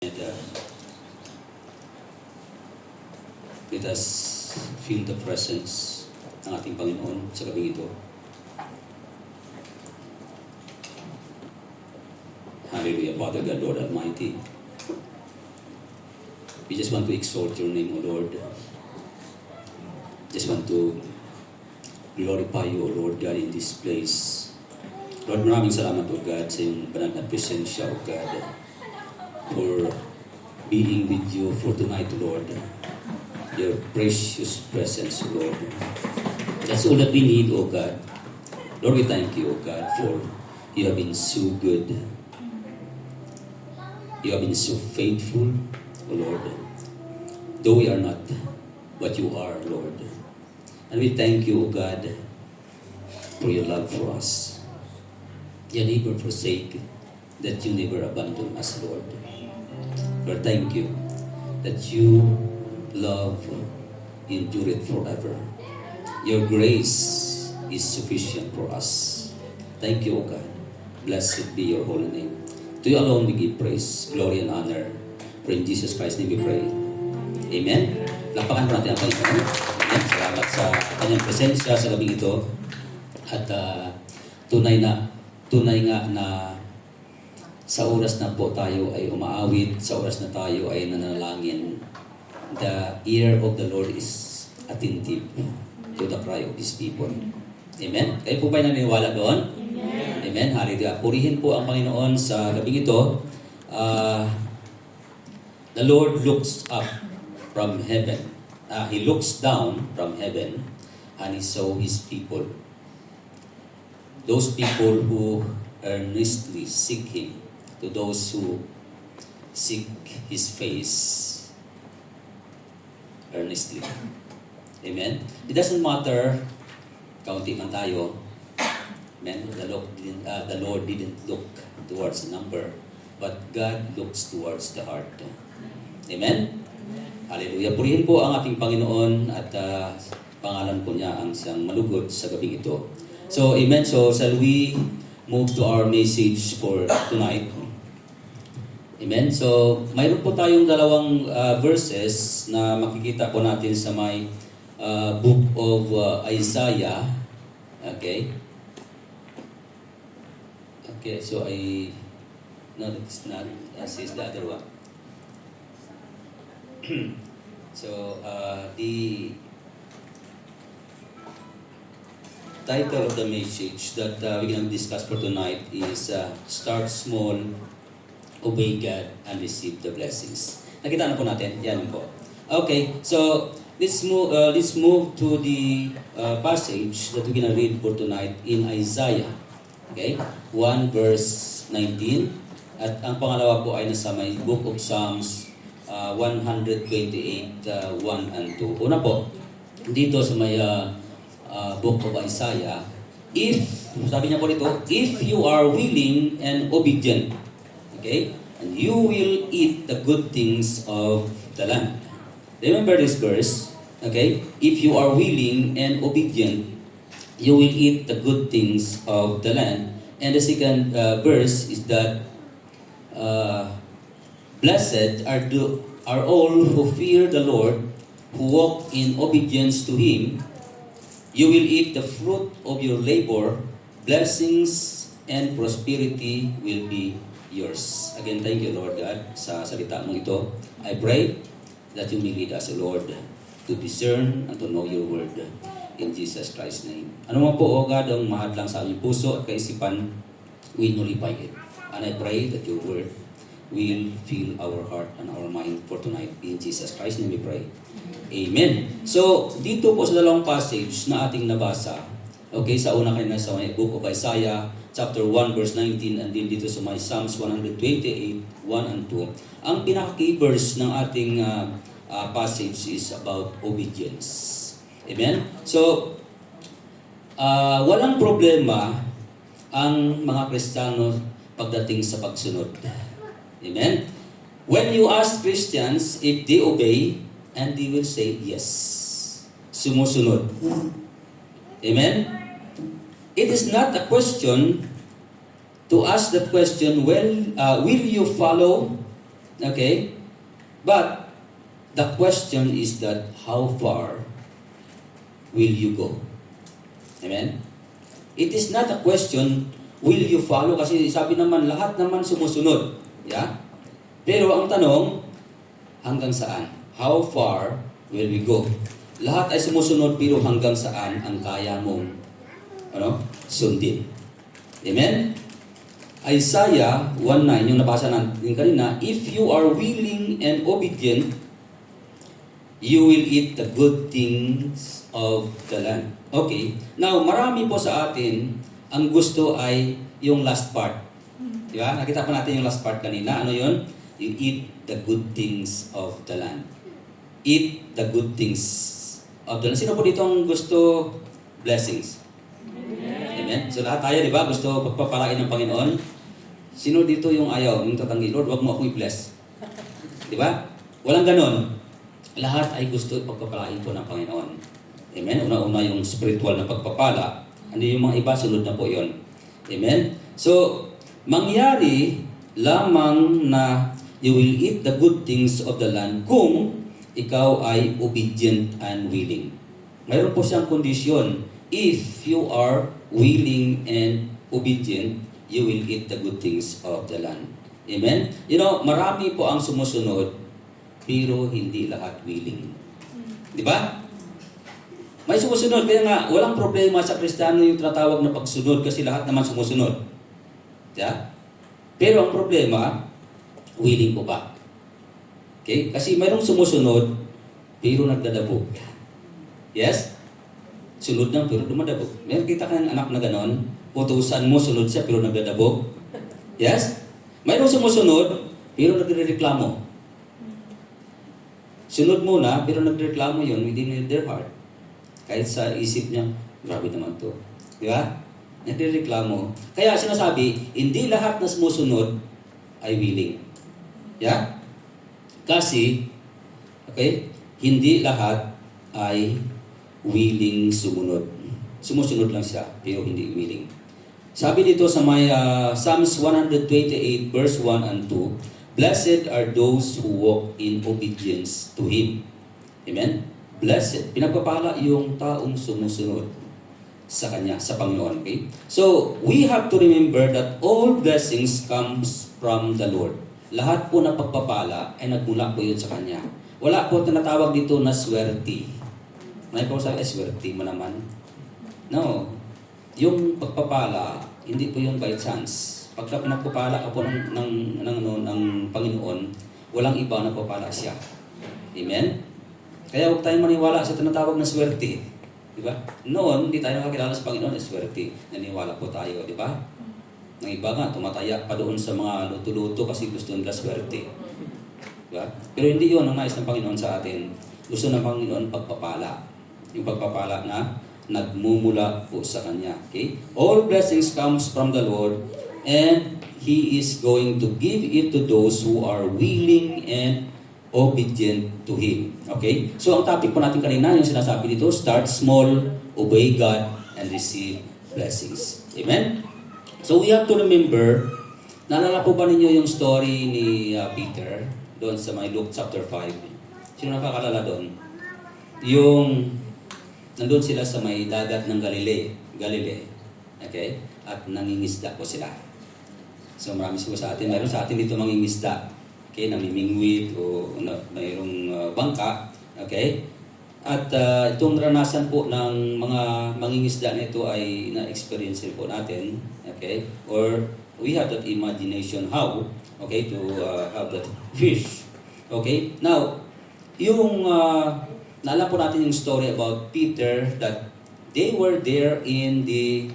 And let us feel the presence ng ating Panginoon sa gabing ito. Hallelujah, Father God, Lord Almighty. We just want to exalt your name, O Lord. Just want to glorify you, O Lord God, in this place. Lord, maraming salamat, O God, sa iyong banal na presensya, O God, for being with you for tonight, Lord. Your precious presence, Lord. That's all that we need, O God. Lord, we thank you, O God, for you have been so good. You have been so faithful, O Lord. Though we are not what you are, Lord. And we thank you, O God, for your love for us. You never forsake, that you never abandon us, Lord. Lord, thank you that you love endureth forever. Your grace is sufficient for us. Thank you, O God. Blessed be your holy name. To you alone we give praise, glory, and honor. For in Jesus Christ's name we pray. Amen. Lapakan natin ang Panginoon. Amen. Salamat sa kanyang presensya sa gabing ito. At tunay nga na sa oras na po tayo ay umaawit, sa oras na tayo ay nanalangin, the ear of the Lord is attentive to the cry of His people. Amen? Kayo po ba naniniwala doon? Amen. Amen. Hallelujah. Purihin po ang Panginoon sa gabing ito. The Lord looks up from heaven. He looks down from heaven and He saw His people. Those people who earnestly seek Him, to those who seek His face earnestly. Amen? It doesn't matter kaunti man tayo. Amen? The Lord didn't look towards the number, but God looks towards the heart. Amen? Hallelujah. Purihin po ang ating Panginoon at pangalan po niya ang siyang malugod sa gabing ito. So, amen. So, shall we move to our message for tonight? Amen. So, mayroon po tayong dalawang verses na makikita po natin sa may book of Isaiah. Okay. Okay, so no, it's not as is the other one. So, the title of the message that we're going to discuss for tonight is Start Small, Obey God, and Receive the Blessings. Nakita na po natin? Yan po. Okay, so let's move to the passage that we're going to read for tonight in Isaiah. Okay, 1 verse 19. At ang pangalawa po ay nasa may Book of Psalms 128, 1 and 2. Una po, dito sa may Book of Isaiah, sabi niya po dito, if you are willing and obedient, okay, and you will eat the good things of the land. Remember this verse, okay? If you are willing and obedient, you will eat the good things of the land. And the second verse is that blessed are all who fear the Lord, who walk in obedience to Him. You will eat the fruit of your labor. Blessings and prosperity will be yours. Again, thank you, Lord God, sa salita mong ito. I pray that you may lead us, Lord, to discern and to know your word. In Jesus Christ's name. Ano man po, O God, ang mahadlang sa aming puso at kaisipan, we nullify it. And I pray that your word will fill our heart and our mind for tonight. In Jesus Christ's name we pray. Amen. So, dito po sa dalawang passage na ating nabasa, okay, sa una kanina sa may Book of Isaiah, chapter 1, verse 19, and then dito sa may Psalms 128, 1 and 2, ang pinaka-key verse ng ating passage is about obedience. Amen? So, walang problema ang mga Kristiyano pagdating sa pagsunod. Amen? When you ask Christians if they obey, and they will say yes. Sumusunod. Amen? It is not a question to ask the question, will you follow Okay? But the question is that how far will you go? Amen? It is not a question, will you follow? Kasi sabi naman, lahat naman sumusunod. Yeah? Pero ang tanong, hanggang saan? How far will we go? Lahat ay sumusunod, pero hanggang saan ang kaya mong sundin? Amen? Isaiah 1:9, yung nabasa natin kanina, if you are willing and obedient, you will eat the good things of the land. Okay. Now, marami po sa atin, ang gusto ay yung last part. Di ba? Nakita pa natin yung last part kanina. Ano yun? You eat the good things of the land. Eat the good things of the land. Sino po dito ang gusto blessings? Amen? So lahat tayo, di ba? Gusto pagpapalain ng Panginoon. Sino dito yung ayaw? Yung tatanggi, Lord, wag mo akong i-bless. Di ba? Walang ganon. Lahat ay gusto pagpapalain po ng Panginoon. Amen? Una-una yung spiritual na pagpapala. Ano yung mga iba, sunod na po yon. Amen? So, mangyari lamang na you will eat the good things of the land kung ikaw ay obedient and willing. Mayroon po siyang kondisyon. If you are willing and obedient, you will eat the good things of the land. Amen? You know, marami po ang sumusunod, pero hindi lahat willing. Di ba? May sumusunod, kaya nga, walang problema sa Kristiyano yung tinatawag na pagsunod kasi lahat naman sumusunod. Yeah? Pero ang problema, willing po ba? Okay? Kasi mayroong sumusunod, pero nagdadabog. Yes? Sunod lang, pero dumadabog. Meron kita kang anak na ganon, utusan mo, sunod siya, pero nagdadabog. Yes? Mayroong sumusunod, pero nagrereklamo. Sunod muna, pero nagreklamo yun within their heart. Kahit sa isip niya, grabe naman to. Di ba? Nagrereklamo. Kaya sinasabi, hindi lahat na sumusunod ay willing. Yeah? Kasi, okay, hindi lahat ay willing sumunod. Sumusunod lang siya, pero hindi willing. Sabi dito sa may Psalms 128 verse 1 and 2, blessed are those who walk in obedience to Him. Amen? Blessed. Pinagpapala yung taong sumusunod sa Kanya, sa Panginoon. Okay? So, we have to remember that all blessings comes from the Lord. Lahat po na pagpapala ay nagmula po yun sa Kanya. Wala po tinatawag dito na swerte. May po sabi, swerte mo naman. No. Yung pagpapala, hindi po yung by chance. Pagka pinagpapala ka po ng Panginoon, walang iba na papala siya. Amen? Kaya huwag tayong maniwala sa tinatawag na swerte. Di ba? Noon, hindi tayo nakakilala sa Panginoon na swerte. Naniwala po tayo, di ba? Ng iba nga, tumataya pa doon sa mga luto-luto kasi gusto nila swerte. Di ba? Pero hindi yun ang nais ng Panginoon sa atin. Gusto ng Panginoon pagpapala. Yung pagpapala na nagmumula po sa Kanya. Okay? All blessings comes from the Lord, and He is going to give it to those who are willing and obedient to Him. Okay? So, ang topic po natin kanina, yung sinasabi dito, start small, obey God, and receive blessings. Amen? So, we have to remember, naalala po ba ninyo yung story ni Peter, doon sa may Luke chapter 5? Sino nakakalala doon? Yung, nandun sila sa may dagat ng Galilee. Okay? At nangingisda po sila. So marami siguro sa atin, mayroon sa atin dito mangingisda. Okay, namimingwit o mayroong bangka. Okay? At itong ranasan po ng mga mangingisda nito ay na-experience po natin. Okay? Or we have that imagination how, okay, to have that fish. Okay? Now, yung naalam po natin yung story about Peter that they were there in the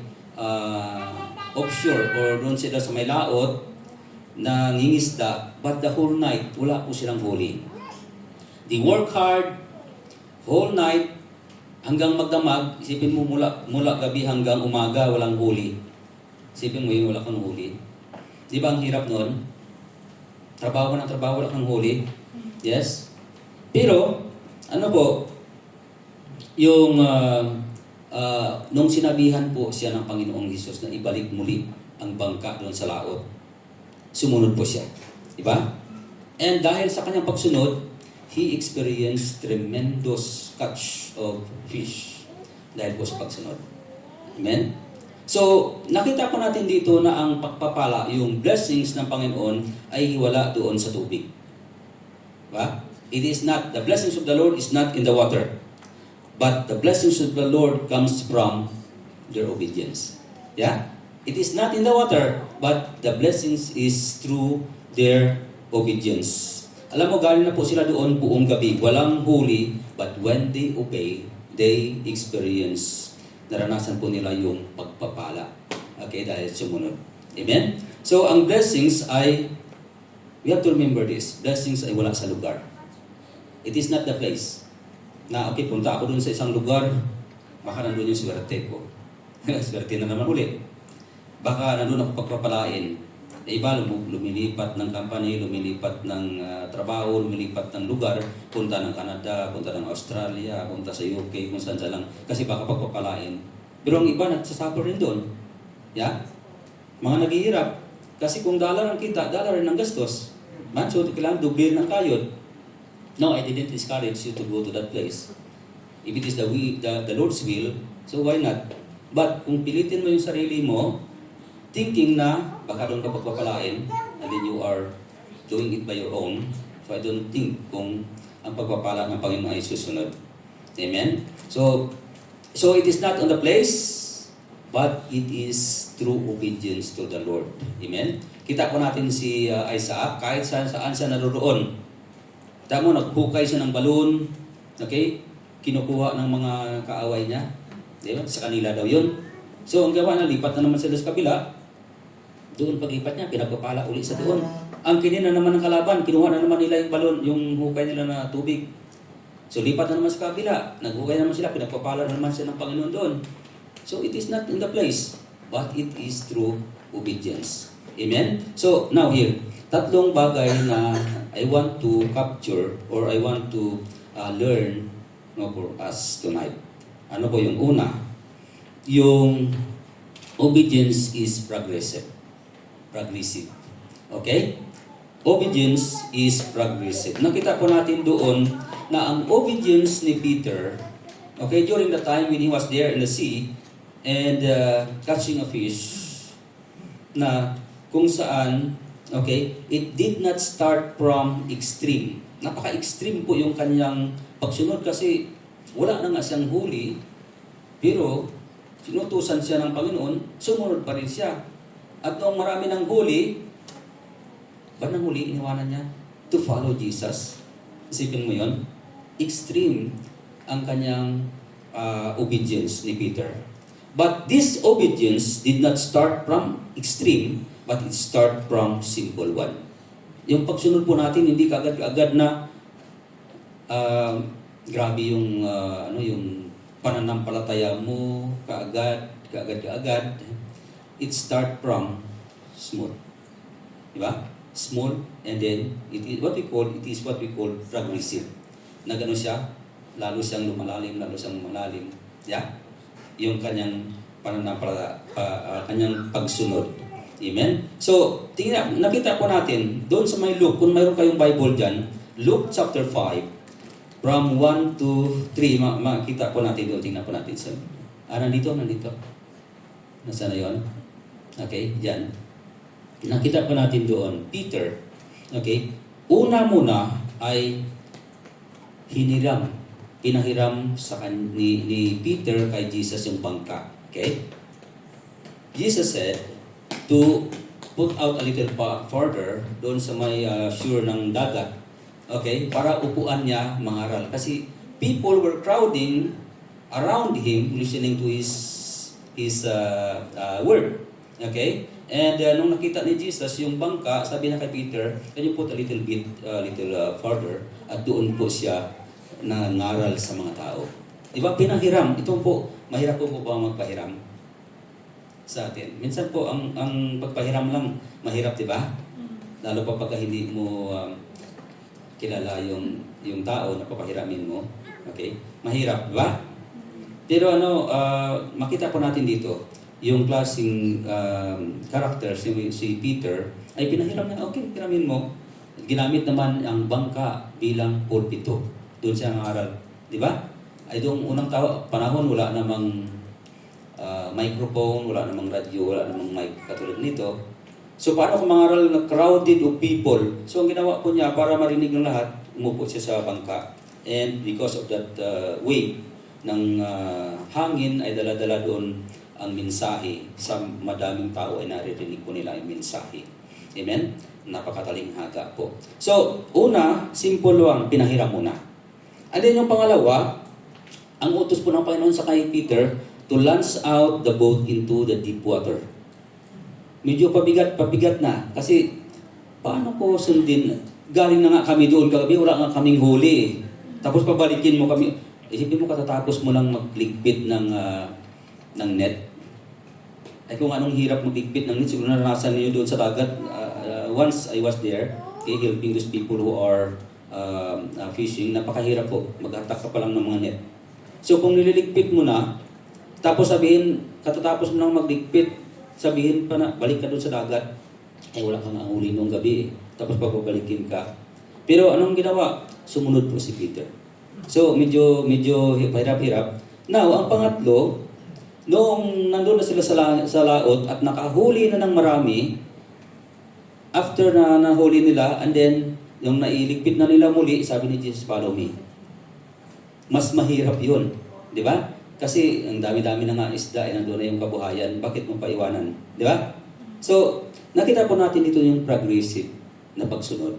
offshore or doon sila sa may laot na ngingisda, but the whole night wala po silang huli. They work hard whole night hanggang magdamag. Isipin mo mula gabi hanggang umaga walang huli. Isipin mo yung wala kang huli. Di ba ang hirap noon? Trabaho ng trabaho, wala kang huli. Yes? Pero ano po, yung nung sinabihan po siya ng Panginoong Hesus na ibalik muli ang bangka doon sa laot, sumunod po siya. Diba? And dahil sa kanyang pagsunod, he experienced tremendous catch of fish dahil po sa pagsunod. Amen? So, nakita po natin dito na ang pagpapala, yung blessings ng Panginoon ay wala doon sa tubig. Diba? It is not, the blessings of the Lord is not in the water. But the blessings of the Lord comes from their obedience. Yeah? It is not in the water, but the blessings is through their obedience. Alam mo, galing na po sila doon buong gabi. Walang huli, but when they obey, they experience, naranasan po nila yung pagpapala. Okay, dahil sumunod. Amen? So, ang blessings ay, we have to remember this, blessings ay wala sa lugar. It is not the place. Na, okay, punta ako dun sa isang lugar, baka nandun yung swerte ko. Swerte na naman ulit. Baka nandun ako pagpapalain. Iba, lumilipat ng company, lumilipat ng trabaho, lumilipat ng lugar, punta ng Canada, punta ng Australia, punta sa UK, kung saan lang, kasi baka pagpapalain. Pero ang iba, nagsasuffer rin doon. Yeah? Mga naghihirap. Kasi kung dollar ang kita, dollar rin ang gastos. So, kailangan dublir ng kayod. No, I didn't discourage you to go to that place. If it is the Lord's will, so why not? But kung pilitin mo yung sarili mo, thinking na baka doon ka pagpapalain, and then you are doing it by your own, so I don't think kung ang pagpapala ng Panginoon ay susunod. Amen? So it is not on the place, but it is through obedience to the Lord. Amen? Kita po natin si Isaac, kahit saan siya naroon. Tama, naghukay siya ng balon, okay? Kinukuha ng mga kaaway niya. Diba? Sa kanila daw yun. So, ang gawa na, lipat na naman sila sa kabila. Doon paglipat niya, pinagpapala uli sa doon. Ang kinina naman ng kalaban, kinuha na naman nila yung balon, yung hukay nila na tubig. So, lipat na naman sa kabila. Naghukay naman sila, pinagpapala na naman sila ng Panginoon doon. So, it is not in the place, but it is through obedience. Amen? So, now here, tatlong bagay na I want to capture or I want to learn for us tonight. Ano po yung una? Yung obedience is progressive. Okay? Obedience is progressive. Nakita po natin doon na ang obedience ni Peter, okay, during the time when he was there in the sea and catching a fish, na kung saan, okay, it did not start from extreme. Napaka-extreme po yung kanyang pagsunod kasi wala na nga siyang huli, pero sinutusan siya ng Panginoon, sumunod pa rin siya. At noong marami ng huli, ba't nang huli iniwanan niya? To follow Jesus. Isipin mo yon, extreme ang kanyang obedience ni Peter. But this obedience did not start from extreme, but it start from simple one. Yung pagsunod po natin, hindi kaagad-agad na grabe yung yung pananampalataya mo, kaagad. It start from small. Diba? Small, and then it is what we call progressive. Na gano'n siya, lalo siyang lumalalim. Yeah? Yung kanyang kanyang pagsunod. Amen? So, nakita po natin, doon sa may Luke, kung mayroon kayong Bible dyan, Luke chapter 5, from 1 to 3, makita po natin doon, tingnan po natin. Nandito. Nasaan na yun? Okay, dyan. Nakita po natin doon, Peter, okay, una muna ay pinahiram ni Peter kay Jesus yung bangka. Okay? Jesus said to put out a little further doon sa may shore ng dagat. Okay? Para upuan niya mangaral. Kasi people were crowding around him listening to his word. Okay? And nung nakita ni Jesus yung bangka, sabi niya kay Peter, can you put a little bit further? At doon po siya nangaral sa mga tao. Diba? Pinahiram. Ito po, mahirap po ba magpahiram sa atin? Minsan po, ang pagpahiram lang, mahirap, diba? Lalo pa pagka hindi mo kilala yung tao na papahiramin mo. Okay? Mahirap, diba? Pero makita po natin dito, yung klaseng character, si Peter, ay pinahiram na, okay, hiramin mo. ginamit naman ang bangka bilang pulpito. Doon siya nangaral. Di ba? Ay doong unang panahon, wala namang microphone, wala namang radio, wala namang mic katulad nito. So paano kung mangaral na crowded of people? So ang ginawa po niya para marinig ng lahat, umupo siya sa bangka. And because of that wave ng hangin ay dala-dala doon ang mensahe. Sa madaming tao ay naririnig po nila ang mensahe. Amen? Napakatalinghaga po. So, una, simple lang, pinahiram muna. And then yung pangalawa, ang utos po ng Panginoon sa kay Peter to launch out the boat into the deep water. Medyo pabigat na. Kasi, paano ko sundin? Galing na nga kami doon kagabi, wala nga kaming huli. Tapos pabalikin mo kami. Isipin mo katatapos mo lang magligpit ng net. Ay kung anong hirap magligpit ng net, siguro naranasan niyo doon sa dagat. Once I was there, helping those people who are fishing, napakahirap po. Maghatak ka pa lang ng mga net. So kung nililigpit mo na, tapos sabihin, katatapos mo lang magligpit, sabihin pa na, balik ka doon sa dagat, ay wala kang huli noong gabi. Tapos papabalikin ka. Pero anong ginawa? Sumunod po si Peter. So medyo hirap-hirap. Now, ang pangatlo, noong nandun na sila sa laot at nakahuli na ng marami, after na nahuli nila, and then yung nailigpit na nila muli, sabi ni Jesus, follow me. Mas mahirap yun. Di ba? Kasi ang dami-dami na nga isda, nandun na yung kabuhayan, bakit mo paiwanan? Di ba? So, nakita po natin dito yung progressive na pagsunod.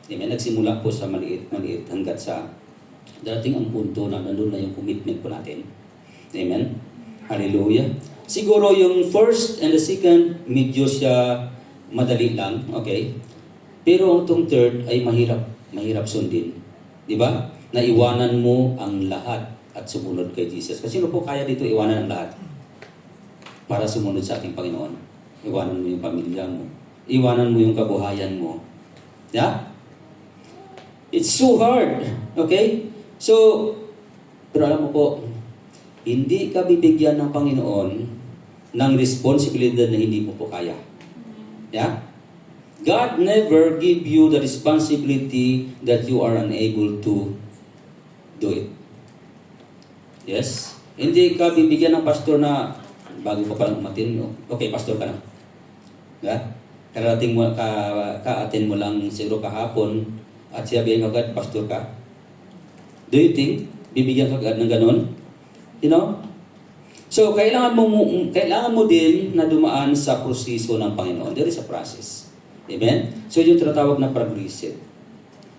Amen? Nagsimula po sa maliit hanggat sa darating ang punto na nandun na yung commitment po natin. Amen? Hallelujah. Siguro yung first and the second, medyo siya madali lang, okay? Pero itong third ay mahirap sundin. Di ba? Naiwanan mo ang lahat at sumunod kay Jesus. Kasi sino po kaya dito iwanan ang lahat? Para sumunod sa ating Panginoon. Iwanan mo yung pamilya mo. Iwanan mo yung kabuhayan mo. Yeah? It's so hard. Okay? So, pero alam mo po, hindi ka bibigyan ng Panginoon ng responsibilidad na hindi mo po kaya. Yeah? God never give you the responsibility that you are unable to do it. Yes? Hindi ka bibigyan ng pastor na bago ka palang umatin, okay, pastor ka na. Yeah? Ka-attend mo lang siguro kahapon at sabihin ka agad, pastor ka. Do you think bibigyan ka agad ng ganon? You know? So, kailangan mo din na dumaan sa proseso ng Panginoon. There is a process. Amen? So, yung tinatawag na progressive.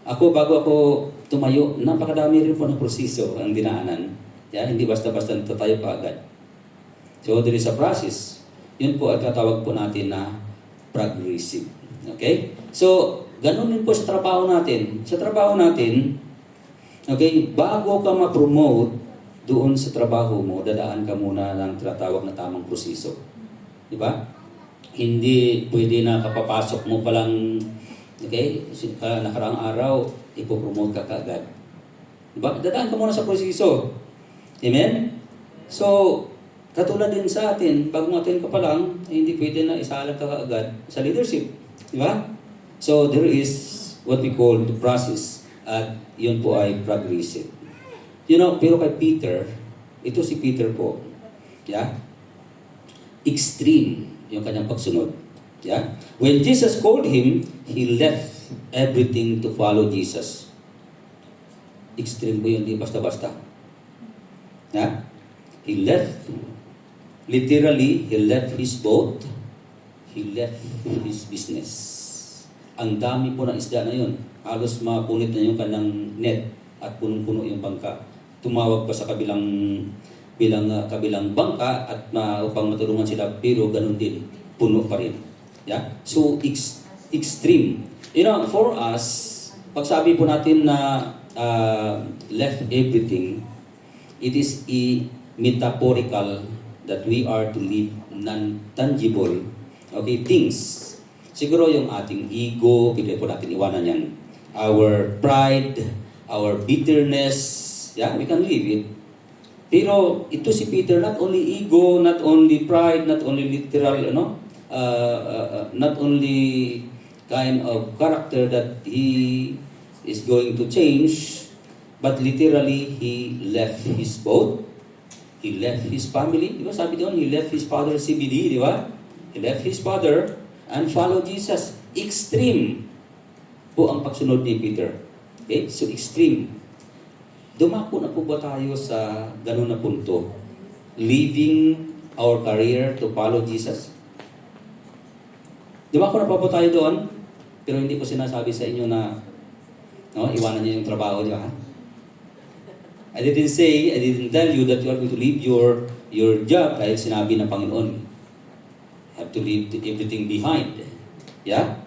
Bago ako tumayo, napakadami rin po ng proseso ang dinaanan. Yan, hindi basta-basta tayo pa agad. So, there is a process. Yun po at tatawag po natin na progressive. Okay? So, ganun din po sa trabaho natin. Sa trabaho natin, okay, bago ka ma-promote doon sa trabaho mo, dadaan ka muna ng tinatawag na tamang proseso. Di ba? Hindi pwede na kapapasok mo palang, okay, nakaraang araw, ipopromote ka kaagad. Di ba? Dadaan ka muna sa proseso. Amen? So, katulad din sa atin, pag umatin ka pa lang, hindi pwede na isalag ka kaagad sa leadership. Di ba? So, there is what we call the process. At yun po ay progressive. You know, pero kay Peter, ito si Peter po, yeah? Extreme yung kanyang pagsunod. Yeah? When Jesus called him, he left everything to follow Jesus. Extreme po yun, di basta-basta. Yeah? He left, literally, he left his boat, he left his business. Ang dami po ng isda na yun. Halos mapunit na yung kanyang net at punong-puno yung bangka. Tumawag pa sa kabilang bangka at upang matulungan sila, pero ganun din, puno pa rin. Yeah? So, extreme. You know, for us, pag sabi po natin na left everything, it is a metaphorical that we are to live non-tangible, okay, things. Siguro yung ating ego, pwede po natin iwanan yan. Our pride, our bitterness, yeah, we can leave it. Pero ito si Peter, not only ego, not only pride, not only literal, not only kind of character that he is going to change, but literally he left his boat, he left his family. Di ba sabi doon, he left his father CBD, di ba? He left his father and followed Jesus. Extreme po ang pagsunod ni Peter. Okay? So extreme. Dumako na po ba tayo sa ganun na punto? Leaving our career to follow Jesus? Dumako na po tayo doon? Pero hindi po sinasabi sa inyo na iwanan niyo yung trabaho, di ba? I didn't tell you that you are going to leave your job dahil sinabi ng Panginoon. You have to leave everything behind. Yeah?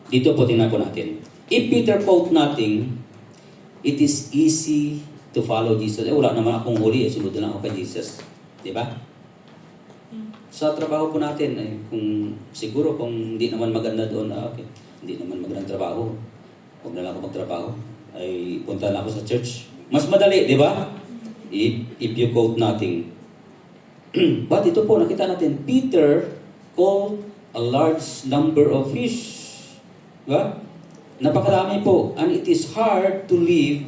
Dito po tingnan po natin. If Peter quote nothing, it is easy to follow Jesus. Wala naman akong huli, sunod na lang ako kay Jesus. Di ba? Sa trabaho po natin, siguro kung hindi naman maganda doon, okay, hindi naman magandang trabaho, huwag na lang ako magtrabaho, ay punta na ako sa church. Mas madali, di ba? If you quote nothing. But ito po, nakita natin, Peter called a large number of fish. Di ba? Napakarami po. And it is hard to leave,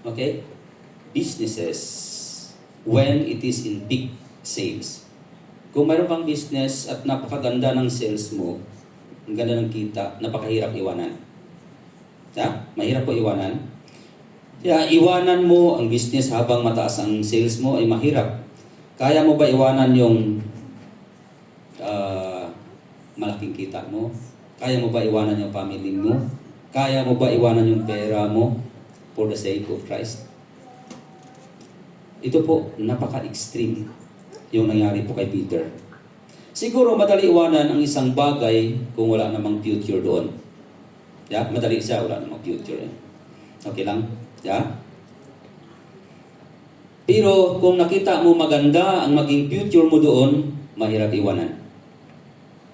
okay, businesses when it is in big sales. Kung mayroon kang business at napakaganda ng sales mo, ang ganda ng kita, napakahirap iwanan. Mahirap po iwanan. Kaya iwanan mo ang business habang mataas ang sales mo ay mahirap. Kaya mo ba iwanan yung malaking kita mo? Kaya mo ba iwanan yung family mo? Kaya mo ba iwanan yung pera mo for the sake of Christ? Ito po, napaka-extreme yung nangyari po kay Peter. Siguro madali iwanan ang isang bagay kung wala namang future doon. Madali siya, wala namang future. Okay lang? Pero kung nakita mo maganda ang maging future mo doon, mahirap iwanan.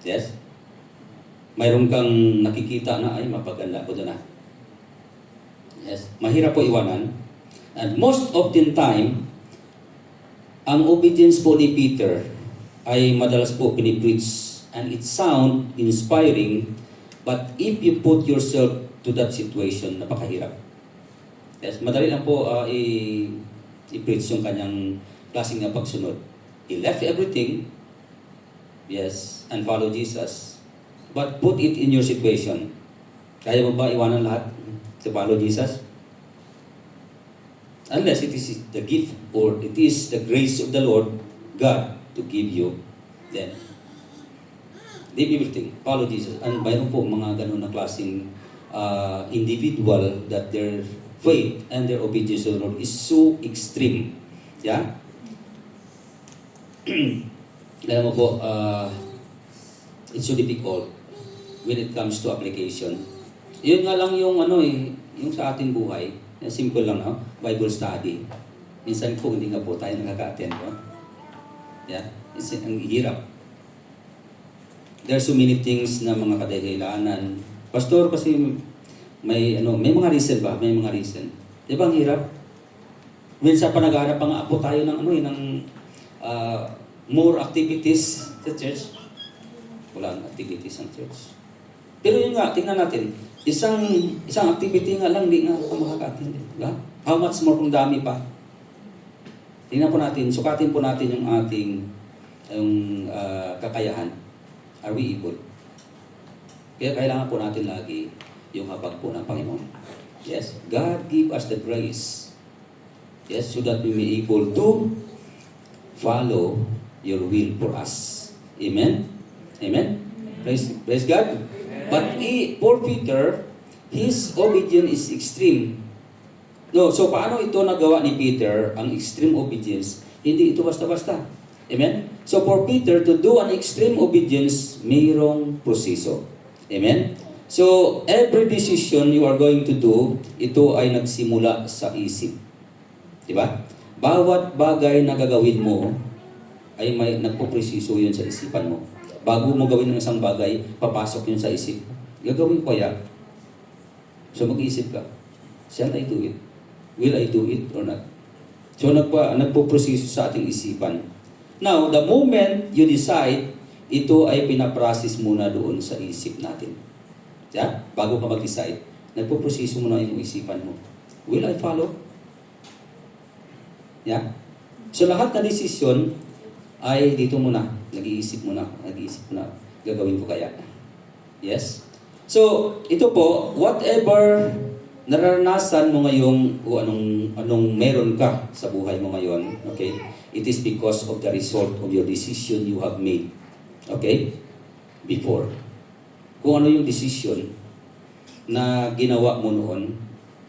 Yes? Mayroon kang nakikita na, ay mapaganda ko doon . Yes? Mahirap po iwanan. And most often time, ang obedience po ni Peter ay madalas po pinipreach and it sound inspiring, but if you put yourself to that situation, napakahirap. Yes, madali lang po i-preach yung kanyang klaseng na pagsunod. He left everything, yes, and follow Jesus. But put it in your situation. Kaya mo ba iwanan lahat to follow Jesus? Unless it is the gift or it is the grace of the Lord God to give you, then leave everything, follow Jesus. And mayroon po mga ganun na klaseng individual that their faith and their obedience to the Lord is so extreme. Yeah? Alam mo po, it's so difficult when it comes to application. Yun nga lang yung yung sa ating buhay, simple lang, Bible study. Minsan po, hindi nga po tayo nakaka-attend. Yeah? Ang hirap. There are so many things na mga kadahilanan. Pastor, kasi may mga reason ba? May mga reason. Di ba ang hirap? Minsan pa nag-aarap pa nga po tayo ng more activities sa church. Walang activities ang church. Pero yun nga, tingnan natin. Isang activity nga lang, hindi nga ako makaka-attend. Diba? How much more kung dami pa? Tingnan po natin, sukatin po natin yung ating kakayahan. Are we able? Kaya kailangan po natin lagi yung habag po ng Panginoon. Yes, God give us the grace. Yes, so that we may able to follow your will for us. Amen? Amen? Praise God. But for Peter, his obedience is extreme. No, so paano ito nagawa ni Peter, ang extreme obedience? Hindi ito basta-basta. Amen? So for Peter to do an extreme obedience, mayroong proseso. Amen? So every decision you are going to do, ito ay nagsimula sa isip. Diba? Bawat bagay na gagawin mo, ay may nagpupresiso yun sa isipan mo. Bago mo gawin ng isang bagay, papasok yun sa isip. Gagawin ko kaya? So mag-iisip ka, shall I do it? Will I do it or not? So nagpupresiso sa ating isipan. Now, the moment you decide, ito ay pinaprocess muna doon sa isip natin. Yeah? Bago ka mag-decide, nagpo-proseso mo na yung isipan mo. Will I follow? Yeah? So lahat na desisyon ay dito muna. Nag-iisip muna. Gagawin ko kaya. Yes? So, ito po, whatever naranasan mo ngayong o anong meron ka sa buhay mo ngayon, okay? It is because of the result of your decision you have made. Okay? Before. Kung ano yung decision na ginawa mo noon,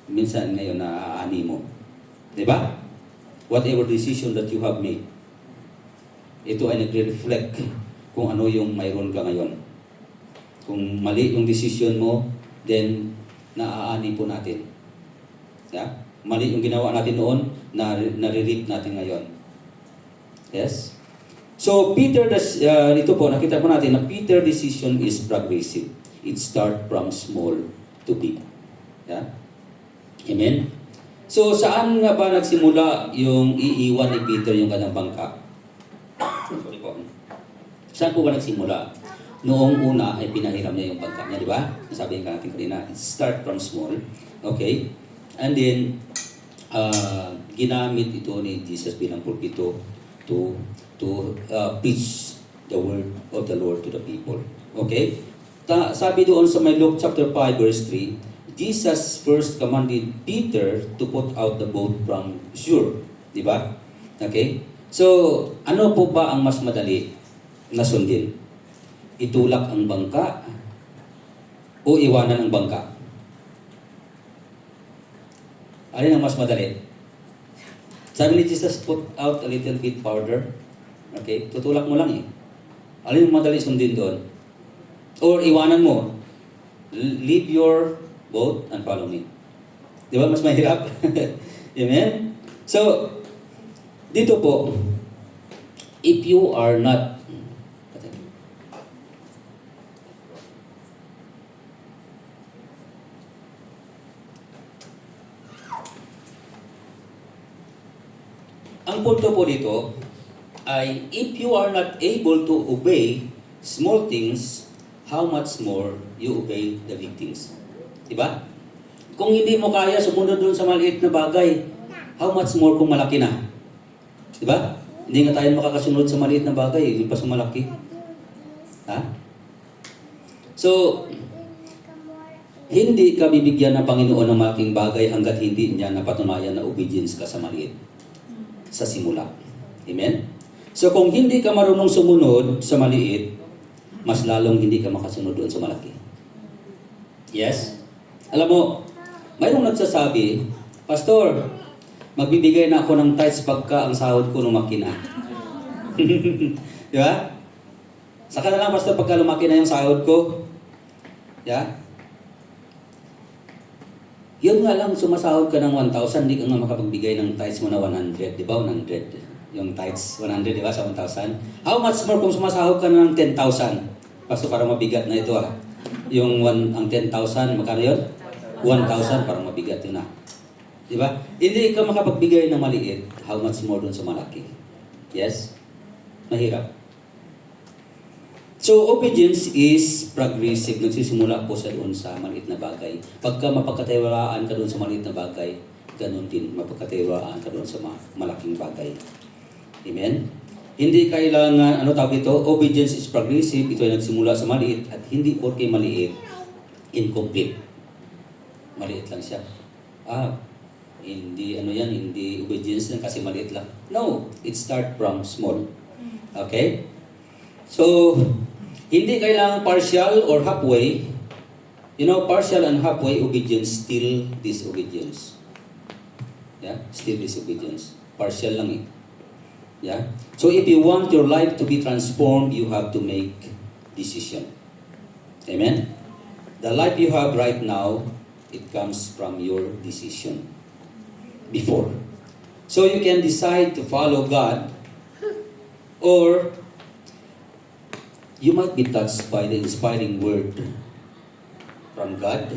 minsan ngayon naaani mo. Diba? Whatever decision that you have made, ito ay nagre-reflect kung ano yung mayroon ka ngayon. Kung mali yung decision mo, then naaani po natin. Yeah? Mali yung ginawa natin noon, nare-reap natin ngayon. Yes? So, ito po, nakita po natin na Peter decision is progressive. It start from small to big. Yeah? Amen? So, saan nga ba nagsimula yung iiwan ni Peter yung kanyang bangka? Sorry po. Saan po ba nagsimula? Noong una ay pinahiram niya yung bangka niya, di ba? Sabi nga natin kanina, it start from small. Okay? And then, ginamit ito ni Jesus bilang pulpito to preach the word of the Lord to the people. Okay? Sabi doon sa may Luke chapter 5 verse 3, Jesus first commanded Peter to put out the boat from shore. Di ba? Okay? So, ano po ba ang mas madali na sundin? Itulak ang bangka o iwanan ang bangka? Alin ang mas madali? Sabi ni Jesus, put out a little bit farther. Okay? Tutulak mo lang eh. Alin ang madali sundin doon? Or iwanan mo? Leave your boat and follow me. Di ba? Mas mahirap. Amen? So, dito po, if you are not ang punto po dito ay if you are not able to obey small things, how much more you obey the big things. Diba? Kung hindi mo kaya sumunod dun sa maliit na bagay, how much more kung malaki na? Diba? Hindi nga tayo makakasunod sa maliit na bagay, hindi pa sa malaki. Ha? So, hindi ka bibigyan ng Panginoon ng malaking bagay hanggat hindi niya napatunayan na obedience ka sa maliit. Sa simula. Amen? So kung hindi ka marunong sumunod sa maliit, mas lalong hindi ka makasunod doon sa malaki. Yes? Alam mo, mayroong nagsasabi, Pastor, magbibigay na ako ng tithes pagka ang sahod ko lumaki na. Di ba? Saka na lang, Pastor, pagka lumaki na yung sahod ko. Yeah? Yun nga lang, sumasahod ka ng 1,000, hindi ka nga makapagbigay ng tithes mo na 100. Di ba? 100. Yung tithes, 100, di ba? Sa 1,000. How much more kung sumasahod ka ng 10,000? Pasto, parang mabigat na ito ah. Yung ang 10,000, magkano yun? 1,000, parang mabigat yun ah. Di ba? Hindi ka makapagbigay ng maliit. How much more dun sa malaki? Yes? Mahirap. So, obedience is progressive. Nagsisimula po sa doon sa maliit na bagay. Pagka mapagkatiwalaan ka doon sa maliit na bagay, ganun din, mapagkatiwalaan ka doon sa malaking bagay. Amen? Hindi kailangan, tawag ito? Obedience is progressive. Ito ay nagsimula sa maliit at hindi porke maliit, incomplete. Maliit lang siya. Hindi obedience lang kasi maliit lang. No, it start from small. Okay? So, hindi kailangan partial or halfway. Partial and halfway obedience, still disobedience. Yeah? Still disobedience. Partial lang eh. Yeah? So, if you want your life to be transformed, you have to make decision. Amen? The life you have right now, it comes from your decision. Before. So, you can decide to follow God or you might be touched by the inspiring word from God,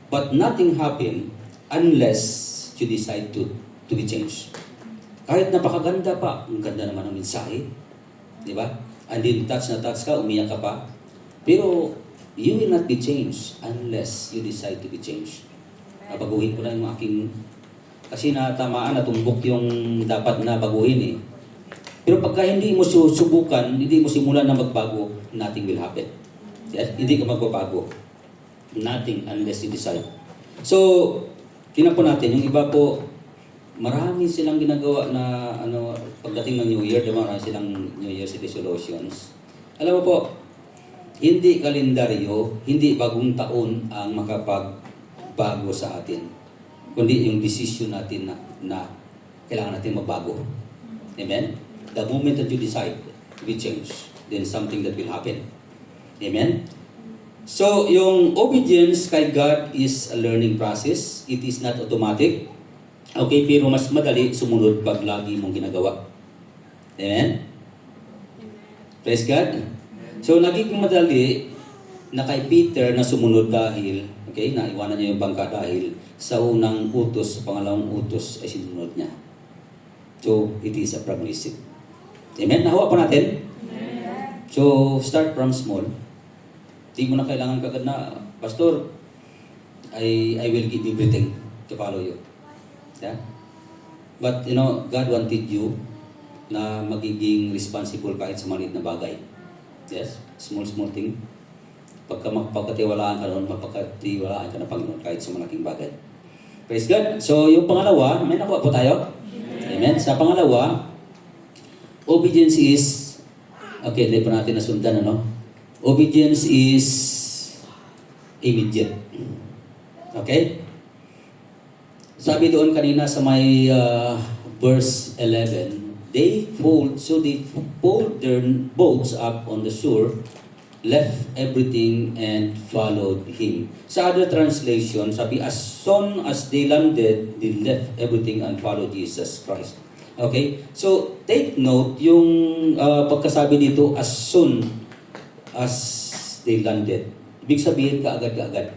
but nothing happen unless you decide to be changed. Kahit napakaganda pa, ang ganda naman ng mensahe, di ba? and then touch na touch ka, umiyak ka pa. Pero, you will not be changed unless you decide to be changed. Baguhin ko na yung aking, kasi natamaan, natumbok yung dapat na baguhin eh. Pero pagka hindi mo susubukan, hindi mo simulan na magbago, nothing will happen. Yes? Hindi ka magbabago. Nothing unless you decide. So, tingnan po natin, yung iba po, marami silang ginagawa na pagdating ng New Year, diba, marami silang New Year's resolutions. Alam mo po, hindi kalendaryo, hindi bagong taon ang makapagbago sa atin, kundi yung decision natin na kailangan natin magbago. Amen? The moment that you decide to be changed, then something that will happen. Amen? So, yung obedience kay God is a learning process. It is not automatic. Okay, pero mas madali sumunod pag lagi mong ginagawa. Amen? Praise God. So, nagiging madali na kay Peter na sumunod dahil, okay, naiwanan niya yung bangka dahil sa unang utos, sa pangalawang utos ay sinunod niya. So, it is a progressive. Amen? Nahawa pa natin? Amen. So, start from small. Hindi mo na kailangan kagad na, Pastor, I will give everything to follow you. Yeah? But, God wanted you na magiging responsible kahit sa maliit na bagay. Yes? Small thing. Pagka mapagkatiwalaan ka noon, mapagkatiwalaan ka ng Panginoon kahit sa malaking bagay. Praise God. So, yung pangalawa, may nakuha po tayo? Amen. Sa pangalawa, obedience is, okay, hindi pa natin nasundan, Obedience is immediate. Okay? Sabi doon kanina sa may verse 11, they pulled their boats up on the shore, left everything and followed him. Sa other translation, sabi, as soon as they landed, they left everything and followed Jesus Christ. Okay? So, take note, yung pagkasabi dito, as soon as they landed. Ibig sabihin, kaagad-kaagad.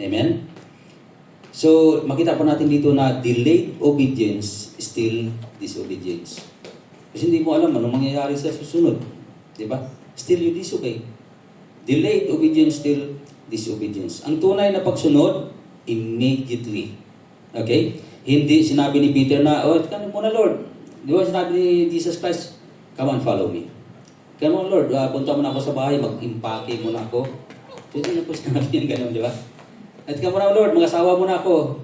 Amen? So, makita po natin dito na delayed obedience is still disobedience. Kasi hindi mo alam anong mangyayari sa susunod. Diba? Still you disobey. Delayed obedience, still disobedience. Ang tunay na pagsunod, immediately. Okay? Hindi sinabi ni Peter na, kami muna Lord. Di ba sinabi ni Jesus Christ, come on, follow me. Come on Lord, punta mo na ako sa bahay, mag-impake mo na ako. Hindi na po sinabi yung gano'n, di ba? At come on Lord, mag-asawa mo na ako.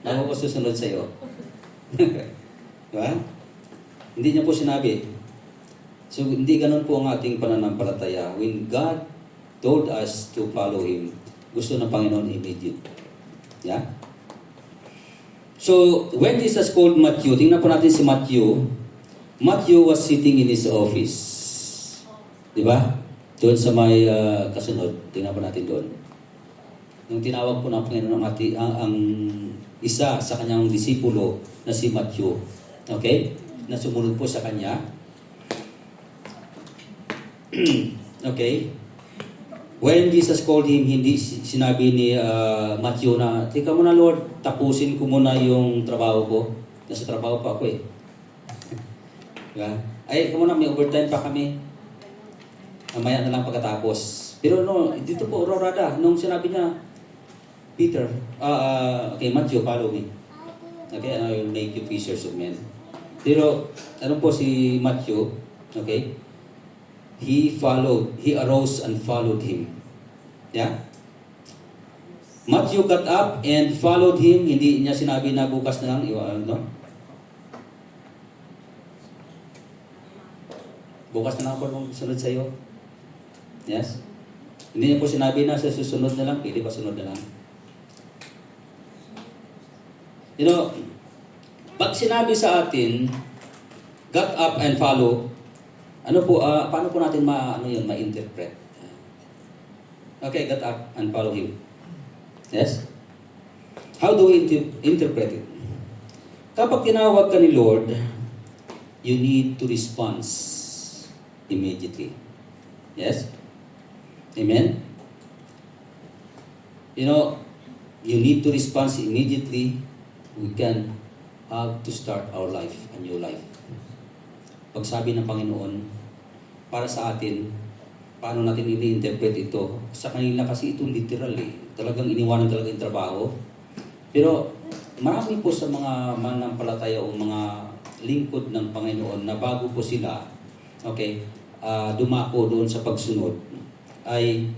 Ako ko susunod sa iyo. Di ba? Hindi niya po sinabi. So, hindi ganun po ang ating pananampalataya. When God told us to follow Him, gusto ng Panginoon immediate. Yeah? So, when Jesus called Matthew, tingnan po natin si Matthew. Matthew was sitting in his office. Di ba? Doon sa may kasunod. Tingnan po natin doon. Nung tinawag po ng Panginoon ang isa sa kanyang disipulo na si Matthew. Okay? Na sumunod po sa kanya. Okay? When Jesus called him, hindi sinabi ni Matthew na, teka muna Lord, tapusin ko muna yung trabaho ko. Nasa trabaho pa ako eh. Diba? Ay, muna, may overtime pa kami. Mamaya na lang pagkatapos. Pero dito po, Rorada, nung sinabi niya, Peter, okay, Matthew, follow me. Okay, and I will make you fishers of men. Pero, ano po si Matthew, okay, he arose and followed him. Yeah? Matthew got up and followed him. Hindi niya sinabi na bukas na lang, bukas na lang ako sunod sa iyo. Yes? Hindi niya po sinabi na sa susunod na lang, pili pa sunod na lang. Pag sinabi sa atin, got up and follow, paano po natin ma-interpret? Okay, got up and follow him. Yes? How do we interpret it? Kapag tinawag ka ni Lord, you need to respond immediately. Yes? Amen? You need to respond immediately. We can have to start our life, a new life. Pag sabi ng Panginoon, para sa atin, paano natin ini-interpret ito? Sa kanila kasi ito literal eh. Talagang iniwanan talaga yung trabaho. Pero marami po sa mga manampalataya o mga lingkod ng Panginoon na bago po sila, okay, dumako doon sa pagsunod, ay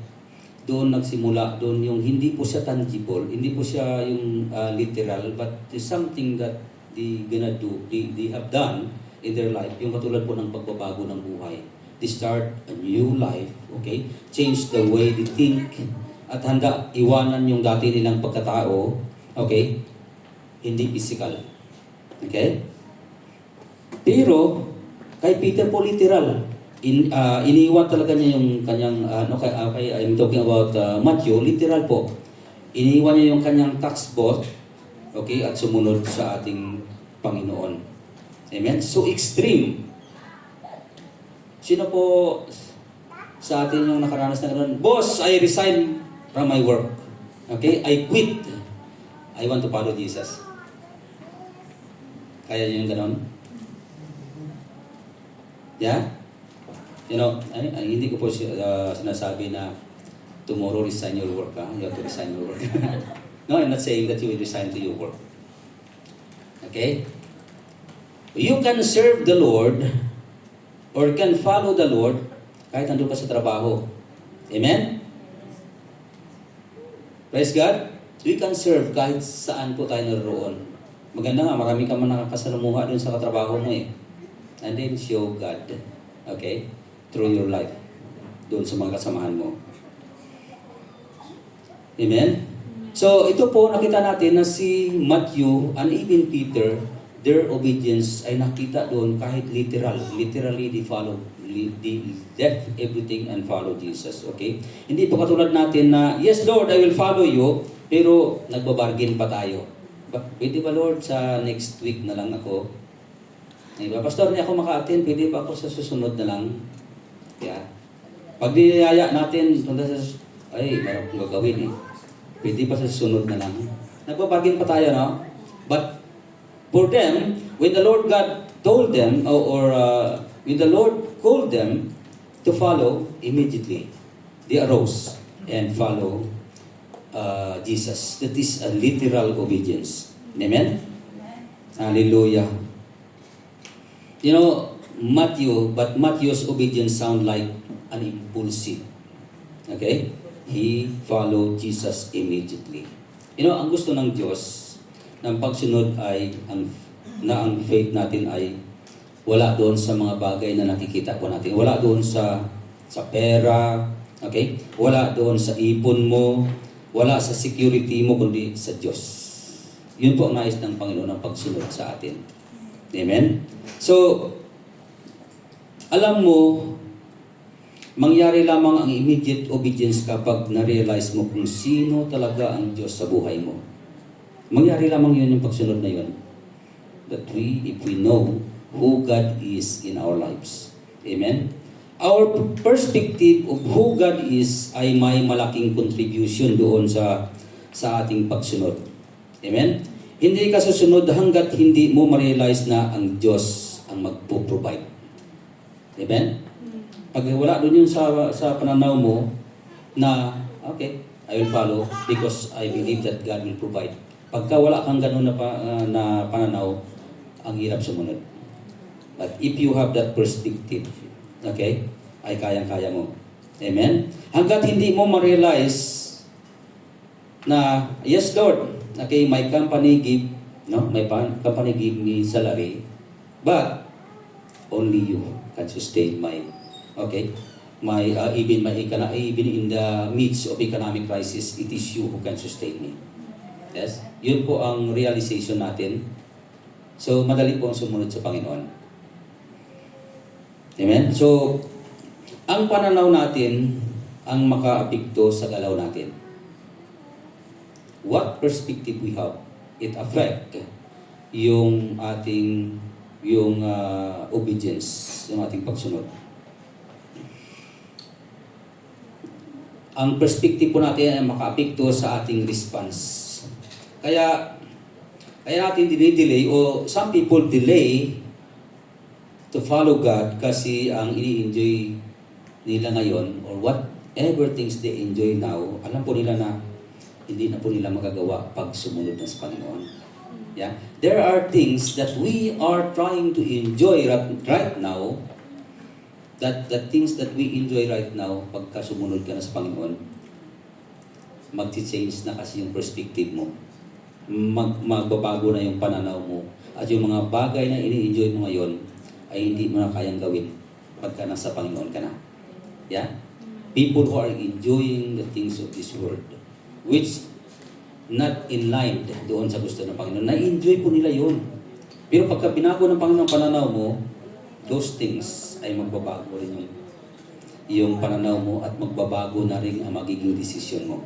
doon nagsimula, doon yung hindi po siya tangible, hindi po siya yung literal, but it's something that they gonna do, they have done in their life, yung katulad po ng pagbabago ng buhay. They start a new life, okay? Change the way they think, at handa iwanan yung dati nilang pagkatao, okay? Hindi physical. Okay? Pero, kay Peter po literal, iniwan talaga niya yung kanyang, I'm talking about Matthew, literal po. Iniwan niya yung kanyang tax boat, okay, at sumunod sa ating Panginoon. Amen? So extreme. Sino po sa atin yung nakaranas na gano'n? Boss, I resign from my work. Okay? I quit. I want to follow Jesus. Kaya niyo yung gano'n? Yeah? You know, hindi ko po sinasabi na tomorrow resign your work. You have to resign your work. No, I'm not saying that you will resign to your work. Okay? You can serve the Lord or can follow the Lord kahit nandun ka sa trabaho. Amen? Praise God. We can serve kahit saan po tayo naroon. Maganda nga, marami ka man nakakasalamuha dun sa katrabaho mo eh. And then show God. Okay? Through your life. Doon sa mga kasamahan mo. Amen? So, ito po, nakita natin na si Matthew and even Peter, their obedience ay nakita doon kahit literal. Literally, they follow. They left everything and follow Jesus. Okay? Hindi po katulad natin na, yes Lord, I will follow you, pero nagbabargain pa tayo. Pwede ba Lord, sa next week na lang ako? Diba? Pastor, hindi ako maka-attend, pwede ba ako sa susunod na lang? Yeah. Pag niyaya natin, ay, meron kong gagawin eh. Pwede pa sa susunod na lang. Nagbabargain pa tayo, no? But for them, when the Lord God told them, when the Lord called them to follow, immediately, they arose and follow Jesus. That is a literal obedience. Amen? Hallelujah. You know, Matthew's obedience sound like an impulsive. Okay? He followed Jesus immediately. You know, ang gusto ng Diyos ng pagsunod ay ang faith natin ay wala doon sa mga bagay na nakikita po natin. Wala doon sa pera, okay? Wala doon sa ipon mo, wala sa security mo, kundi sa Diyos. Yun po ang nais ng Panginoon ng pagsunod sa atin. Amen? So, alam mo, mangyari lamang ang immediate obedience kapag na-realize mo kung sino talaga ang Diyos sa buhay mo. Mangyari lamang yun yung pagsunod na yun. That if we know who God is in our lives. Amen? Our perspective of who God is ay may malaking contribution doon sa ating pagsunod. Amen? Hindi ka susunod hanggat hindi mo ma-realize na ang Diyos ang magpo-provide. Amen? Pag wala doon yun sa pananaw mo na, okay, I will follow because I believe that God will provide. Pagka wala kang ganun na pananaw, ang hirap sumunod. But if you have that perspective, okay, ay kayang-kaya mo. Amen? Hanggat hindi mo ma-realize na, yes Lord, okay, my company give me salary, but only you can sustain my, okay, even in the midst of economic crisis, it is you who can sustain me. Yes? Yun po ang realization natin. So, madali po ang sumunod sa Panginoon. Amen? So, ang pananaw natin ang makaapekto sa galaw natin. What perspective we have, it affect yung ating obedience, yung ating pagsunod. Ang perspective po natin ay makaapekto sa ating response. Kaya natin dinidelay o some people delay to follow God kasi ang ini-enjoy nila ngayon or whatever things they enjoy now, alam po nila na hindi na po nila magagawa pag sumunod na sa Panginoon. Yeah? There are things that we are trying to enjoy right now, that the things that we enjoy right now, pagka sumunod ka na sa Panginoon, mag-change na kasi yung perspective mo. Magbabago na yung pananaw mo. At yung mga bagay na ini-enjoy mo ngayon ay hindi mo na kayang gawin pagka nasa Panginoon ka na. Yeah? People who are enjoying the things of this world, which not in line doon sa gusto ng Panginoon, na-enjoy po nila yun. Pero pagka binago ng Panginoon pananaw mo, those things ay magbabago rin yung pananaw mo at magbabago na rin ang magiging desisyon mo.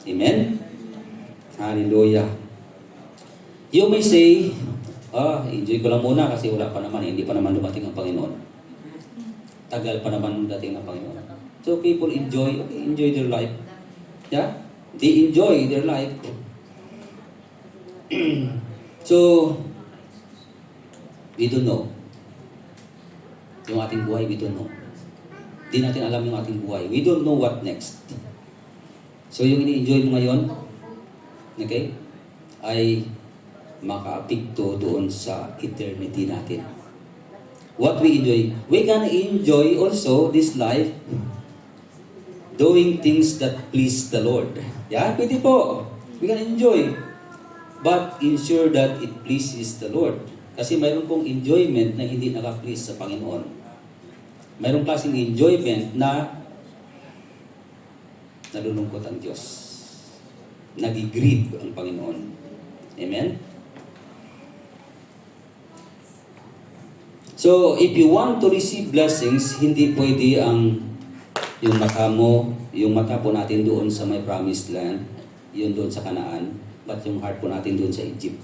Amen? Hallelujah. You may say, enjoy ko lang muna kasi wala pa naman, hindi pa naman dumating ang Panginoon. Tagal pa naman dating ang Panginoon. So people enjoy their life. Yeah? They enjoy their life. So, we don't know. Yung ating buhay, we don't know. Di natin alam yung ating buhay. We don't know what next. So, yung ini-enjoy mo ngayon, okay, ay maka-apekto doon sa eternity natin. What we enjoy, we can enjoy also this life doing things that please the Lord. Yeah, pwede po. We can enjoy. But ensure that it pleases the Lord. Kasi mayroon pong enjoyment na hindi naka-please sa Panginoon. Mayroong klaseng enjoyment na nalulungkot ang Diyos. Nag-grieve ang Panginoon. Amen? So, if you want to receive blessings, hindi pwede yung mata mo, yung mata po natin doon sa may promised land, yun doon sa Kanaan, but yung heart po natin doon sa Egypt.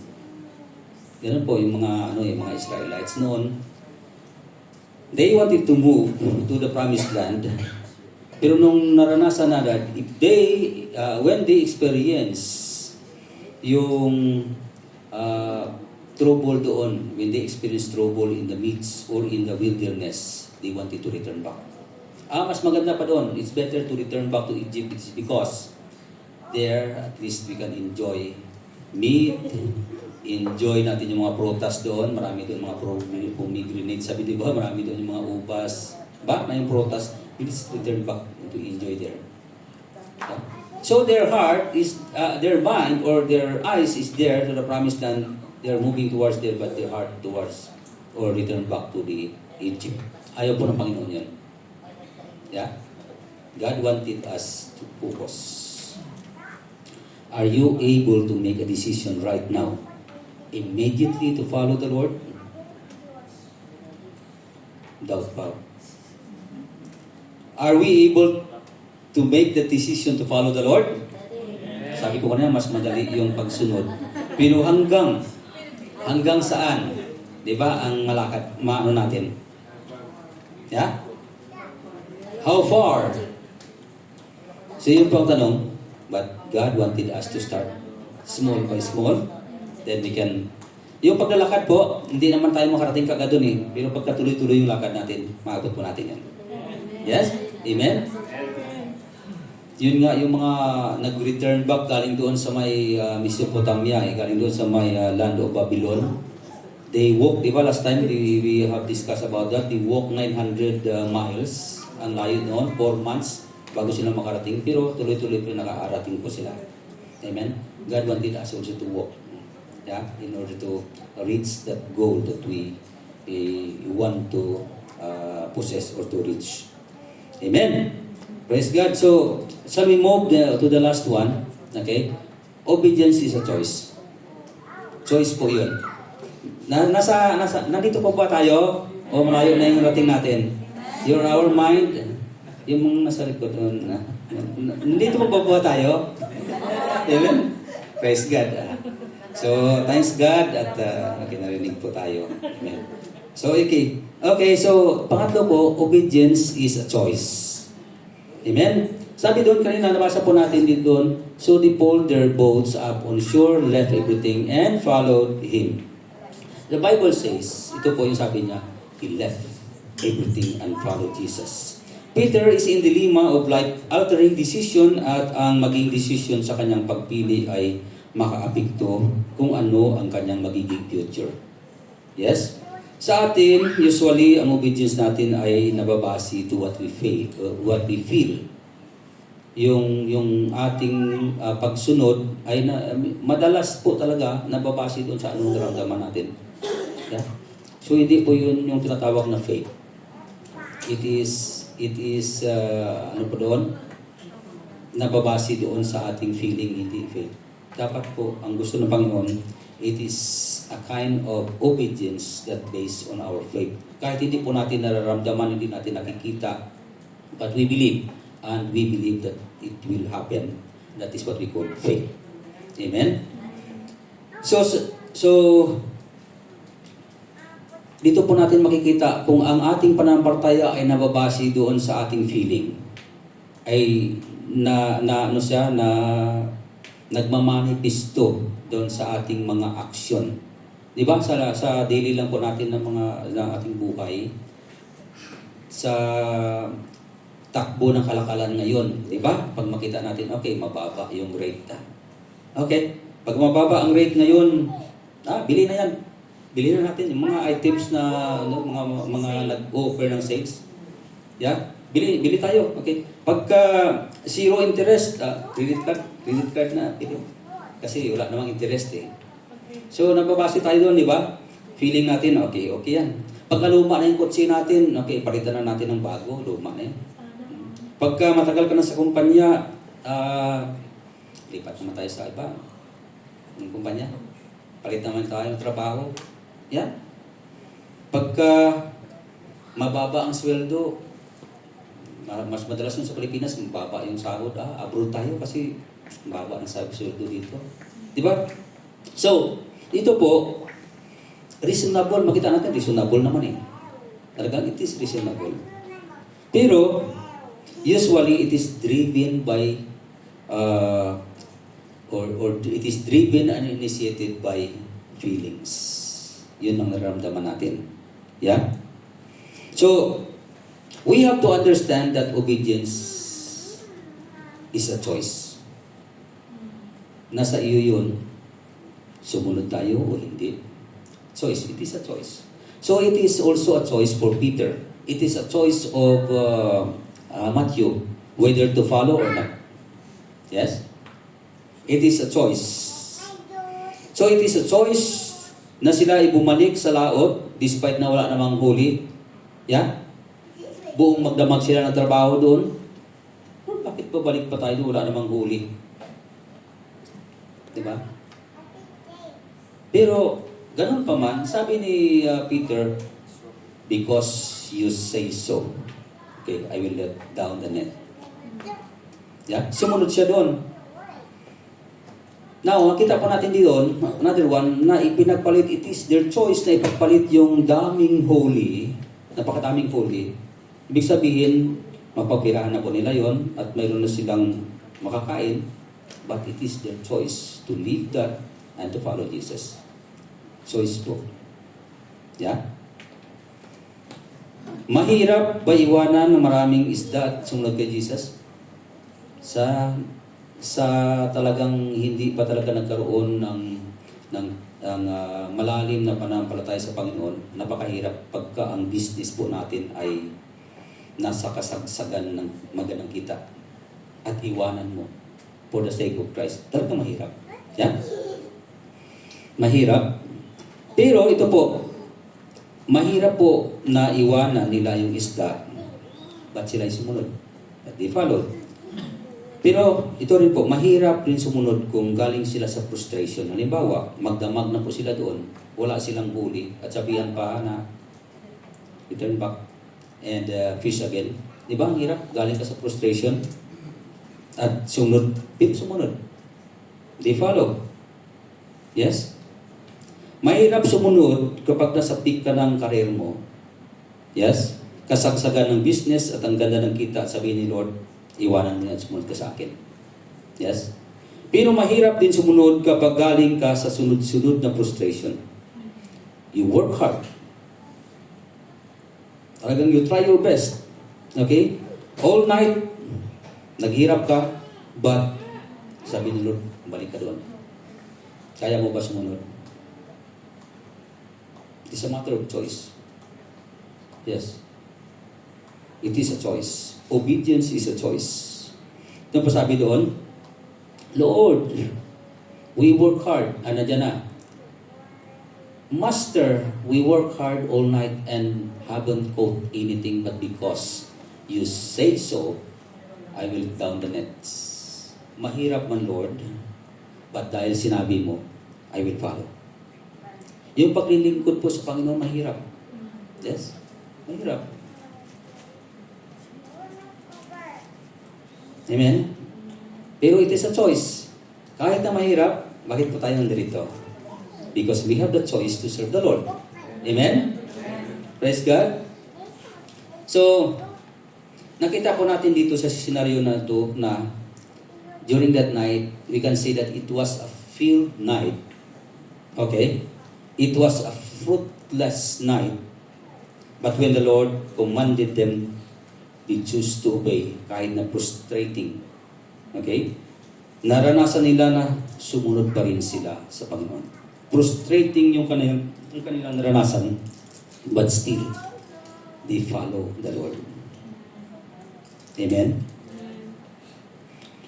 Ganun po yung mga Israelites noon. They wanted to move to the promised land. Pero nung naranasan na that, when they experience yung trouble doon, when they experience trouble in the midst or in the wilderness, they wanted to return back. Mas maganda pa doon. It's better to return back to Egypt because there at least we can enjoy meat, enjoy natin yung mga prutas doon. Marami doon mga pomegranate. Sabi diba, marami doon yung mga ubas. Na yung prutas. Please return back to enjoy there. So their heart is, their mind or their eyes is there to the promised land. They are moving towards there, but their heart towards or return back to the Egypt. Ayaw po ng Panginoon yan. Yeah? God wanted us to focus. Are you able to make a decision right now, immediately to follow the Lord? Doubt pa. Are we able to make the decision to follow the Lord? Sabi ko kanina, mas madali yung pagsunod. Pero hanggang saan? Diba ang malakad, maano natin? Yeah? How far? So yun po ang tanong. But God wanted us to start small by small. Then we can... Yung paglalakad po, hindi naman tayo makarating kagad dun eh. Pero pagka tuloy-tuloy yung lakad natin, maabot po natin yan. Yes? Amen? Yun nga, yung mga nag-return back galing doon sa may Mesopotamia, galing doon sa may land of Babylon. They walk, di ba last time we have discussed about that, they walk 900 miles. Ang layo noon, 4 months bago sila makarating. Pero tuloy-tuloy po nakaarating po sila. Amen? God wanted us also to walk. Yeah? In order to reach that goal that we want to possess or to reach. Amen? Praise God. So, shall we move to the last one? Okay? Obedience is a choice. Choice po yun. Nandito po ba tayo? O malayo na yung rating natin? Our mind, yung mga nasa likod, nandito po ba tayo? Amen? Praise God. So, thanks God at narinig po tayo. Amen. So, okay. Okay, so, pangatlo po, obedience is a choice. Amen? Sabi doon, kanina nabasa po natin din doon, so they pulled their boats up on shore, left everything, and followed Him. The Bible says, ito po yung sabi niya, He left everything and followed Jesus. Peter is in dilemma of life-altering decision at ang maging decision sa kanyang pagpili ay makaapekto kung ano ang kanyang magiging future. Yes? Sa atin, usually, ang obedience natin ay nababase to what we feel. Yung ating pagsunod ay madalas po talaga nababase doon sa anong naramdaman natin. Yeah? So, hindi po yun yung tinatawag na faith. It is ano po doon? Nababase doon sa ating feeling, hindi faith. Dapat po, ang gusto ng Panginoon, it is a kind of obedience that based on our faith. Kahit hindi po natin nararamdaman, hindi natin nakikita, but we believe, and we believe that it will happen. That is what we call faith. Amen? So dito po natin makikita kung ang ating pananampalataya ay nababase doon sa ating feeling, ay nagmamanifesto doon sa ating mga aksyon. Di ba? Sa daily lang po natin ng ating buhay, sa takbo ng kalakalan ngayon, di ba? Pag makita natin, okay, mababa yung rate. Okay, pag mababa ang rate ngayon, bili na yan. Bili na natin yung mga items na mga nag-offer ng sales. Yeah? Bili tayo. Okay. Pagka zero interest, credit card na. Kasi wala namang interest eh. So, nagbabase tayo doon, di ba? Feeling natin, okay yan. Pagka luma na yung kotse natin, okay, palitan na natin ng bago, luma na yan. Pagka matagal ka na sa kumpanya, lipat naman tayo sa iba. Yung kumpanya, palit naman tayo ng trabaho. Yan. Pagka mababa ang sweldo, mas madalas nun sa Pilipinas, mababa yung sahod. Abroad tayo kasi mababa ang sweldo dito. Diba? So, ito po, reasonable. Makita natin, reasonable naman eh. Talagang it is reasonable. Pero, usually, it is driven by, or it is driven and initiated by feelings. Yun ang nararamdaman natin. Yeah? So, we have to understand that obedience is a choice. Nasa iyo yun. Sumunod tayo o hindi. Choice. It is a choice. So, it is also a choice for Peter. It is a choice of Matthew, whether to follow or not. Yes? It is a choice. So, it is a choice na sila ay bumalik sa laot despite na wala namang huli. Yeah? Buong magdamag sila ng trabaho doon. Bakit babalik pa tayo doon? Wala namang huli. Diba? Pero, ganun pa man, sabi ni Peter, because you say so, okay, I will let down the net. Yeah? Sumunod siya doon. Now, nakita po natin dito, another one, na ipinagpalit, it is their choice na ipagpalit yung daming holy, napakadaming holy. Ibig sabihin, mapapirahan na po nila yon at mayroon na silang makakain, but it is their choice to leave that and to follow Jesus. Choice po. Yeah? Mahirap ba iwanan ng maraming isda at sumunod kay Jesus? Sa talagang hindi pa talaga nagkaroon ng malalim na pananampalataya sa Panginoon, napakahirap pagka ang business po natin ay nasa kasagsagan ng magandang kita at iwanan mo for the sake of Christ. Talagang mahirap. Yeah? Mahirap. Pero ito po, mahirap po na iwanan nila yung isda, but sila ay sumunod at they followed. Pero ito rin po, mahirap rin sumunod kung galing sila sa frustration. Halimbawa, magdamag na po sila doon, wala silang huli, at sabihan pa na return back and fish again. Di ba ang hirap? Galing ka sa frustration at sumunod. They follow. Yes? Mahirap sumunod kapag nasa peak ka ng karir mo. Yes? Kasagsagan ng business at ang ganda ng kita at sabihin ni Lord, iwanan mo yan, sumunod ka sa akin. Yes? Pero mahirap din sumunod kapag galing ka sa sunod-sunod na frustration. You work hard. Talagang you try your best. Okay? All night, naghirap ka, but sabi ni Lord, balik ka doon. Kaya mo ba sumunod? It's a matter of choice. Yes. It is a choice. Obedience is a choice. Ito pa sabi doon, Lord, we work hard. Nandiyan na. Master, we work hard all night and haven't caught anything, but because you say so, I will let down the nets. Mahirap man, Lord, but dahil sinabi mo, I will follow. Yung paglilingkod po sa Panginoon, mahirap. Yes? Mahirap. Amen? Pero it is a choice. Kahit na mahirap, bakit po tayo nandito? Because we have the choice to serve the Lord. Amen? Praise God. So, nakita po natin dito sa scenario na ito na during that night, we can say that it was a field night. Okay? It was a fruitless night. But when the Lord commanded them, they choose to obey kahit na frustrating. Okay? Naranasan nila na sumunod pa rin sila sa Panginoon. Frustrating yung kanilang naranasan, but still, they follow the Lord. Amen?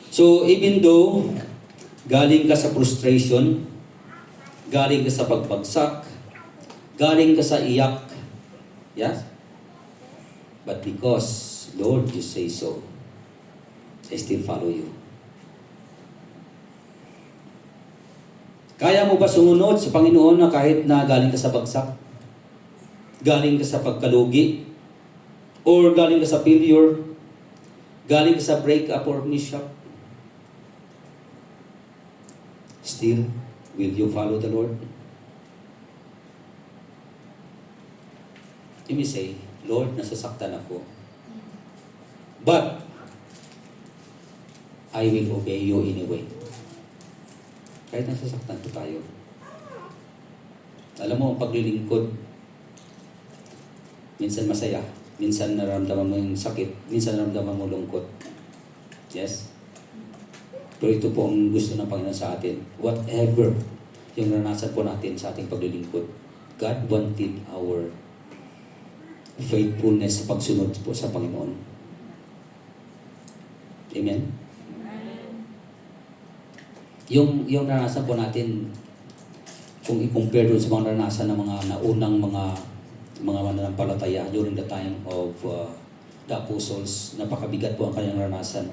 So, even though galing ka sa frustration, galing ka sa pagbagsak, galing ka sa iyak, yes? But because, Lord, you say so, I still follow you. Kaya mo ba sumunod sa Panginoon na kahit na galing ka sa bagsak? Galing ka sa pagkalugi? Or galing ka sa failure? Galing ka sa breakup or mishap? Still, will you follow the Lord? You may say, Lord, nasasaktan ako. But, I will obey you anyway. Kahit nasasaktan po tayo. Alam mo, ang paglilingkod, minsan masaya, minsan nararamdaman mo yung sakit, minsan nararamdaman mo lungkot. Yes? Pero ito po ang gusto ng Panginoon sa atin. Whatever yung naranasan po natin sa ating paglilingkod, God wanted our faithfulness sa pagsunod po sa Panginoon. Amen? Yung naranasan po natin, kung i-compare doon sa mga naranasan ng mga naunang mga mananampalataya during the time of the apostles, napakabigat po ang kanilang naranasan.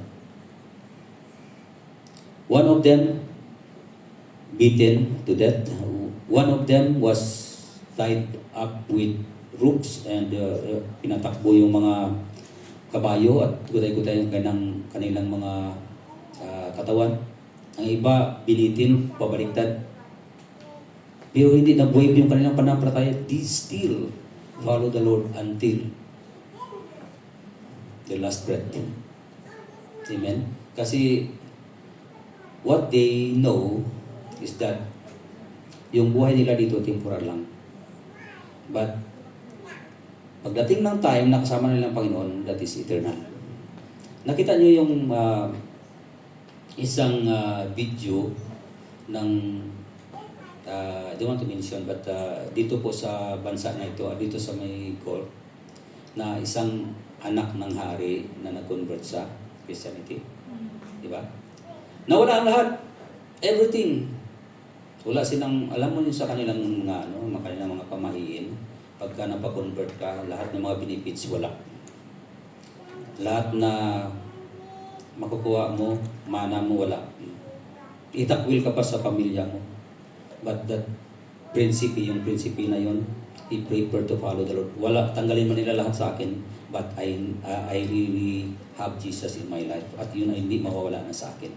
One of them beaten to death. One of them was tied up with ropes and pinatakbo yung mga kabayo at kutay-kutay yung kanilang mga katawan. Ang iba, binitin, pabaliktad. Pero hindi na-buhay yung kanilang pananampalataya. They still follow the Lord until their last breath. Amen? Kasi what they know is that yung buhay nila dito temporal lang. But pagdating ng time na kasama nila ang Panginoon, that is eternal. Nakita niyo yung isang video ng I don't want to mention, but dito po sa bansa na ito, dito sa may court, na isang anak ng hari na nag-convert sa Christianity. Diba? Nawala ang lahat. Everything. Wala silang, alam mo yun sa kanilang kanilang mga pamahiin, pagka napag-convert ka, lahat ng mga benefits wala. Lahat na makukuha mo, mana mo, wala. Itakwil ka pa sa pamilya mo. But that principle, yung principle na yun, I prefer to follow the Lord. Wala, tanggalin mo nila lahat sa akin, but I really have Jesus in my life. At yun ay hindi mawawala na sa akin.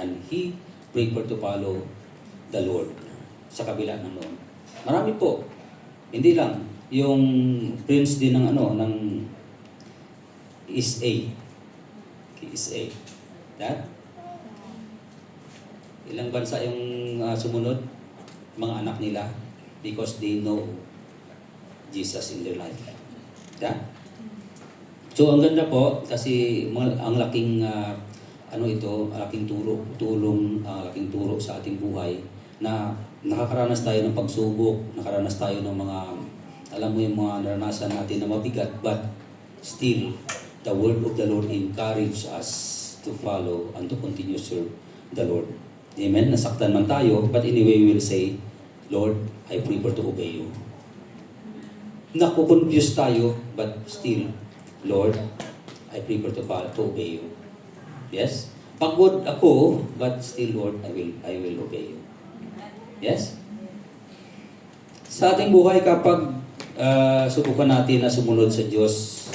And he prefer to follow the Lord sa kabila ng noon. Marami po. Hindi lang. Yung prince din ng ng SA. SA. That? Ilang bansa yung sumunod? Mga anak nila. Because they know Jesus in their life. Yeah? So ang ganda po kasi ang laking laking laking turo sa ating buhay na nakakaranas tayo ng pagsubok, nakaranas tayo ng mga, alam mo yung mga naranasan natin na mabigat, but still, the word of the Lord encourage us to follow and to continue serve the Lord. Amen? Nasaktan man tayo, but anyway, we will say, Lord, I prefer to obey you. Nakukonfuse tayo, but still, Lord, I prefer to obey you. Yes? Pagod ako, but still, Lord, I will obey you. Yes? Sa ating buhay, kapag subukan natin na sumunod sa Diyos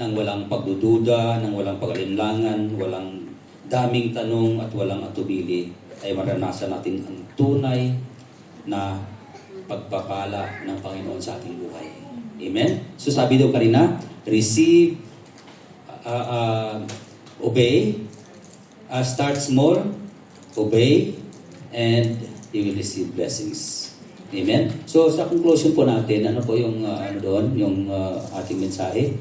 nang walang pagdududa, nang walang pag-alinlangan, walang daming tanong at walang atubili, ay maranasan natin ang tunay na pagpapala ng Panginoon sa ating buhay. Amen? So sabi daw kanina, receive, obey, start small, obey, and you will receive blessings. Amen? So sa conclusion po natin, ano po yung yung ating mensahe?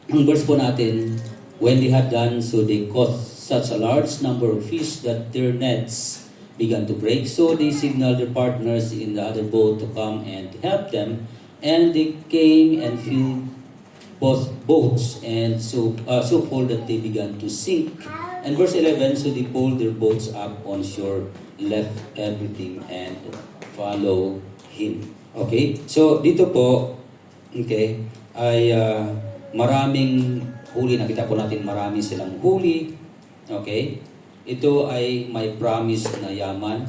Ang verse po natin, when they had done so, they caught such a large number of fish that their nets began to break. So they signaled their partners in the other boat to come and help them. And they came and filled both boats, and so full that they began to sink. And verse 11, so they pulled their boats up on shore, left everything, and follow him. Okay? So dito po, okay, ay maraming huli. Nakita po natin marami silang huli. Okay? Ito ay may promise na yaman,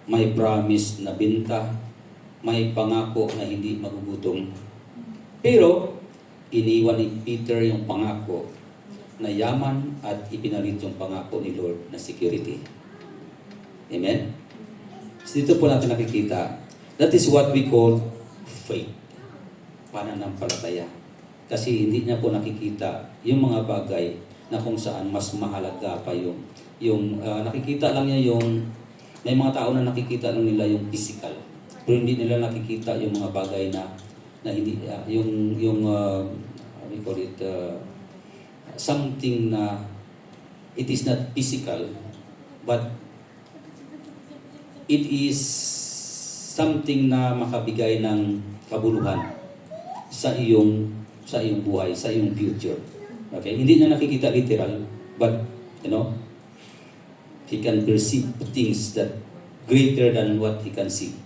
may promise na binta, may pangako na hindi magugutom. Pero, iniwan ni Peter yung pangako na yaman at ipinalit yung pangako ni Lord na security. Amen? So dito po natin nakikita, that is what we call faith. Pananampalataya. Kasi hindi niya po nakikita yung mga bagay na kung saan mas mahalaga pa yung nakikita lang niya may mga tao na nakikita lang nila yung physical. Pero hindi nila nakikita yung mga bagay na hindi, we call it, something na it is not physical, but it is something na makabigay ng kabuluhan sa iyong buhay, sa iyong future. Okay? Hindi niya nakikita literal, but, he can perceive things that greater than what he can see.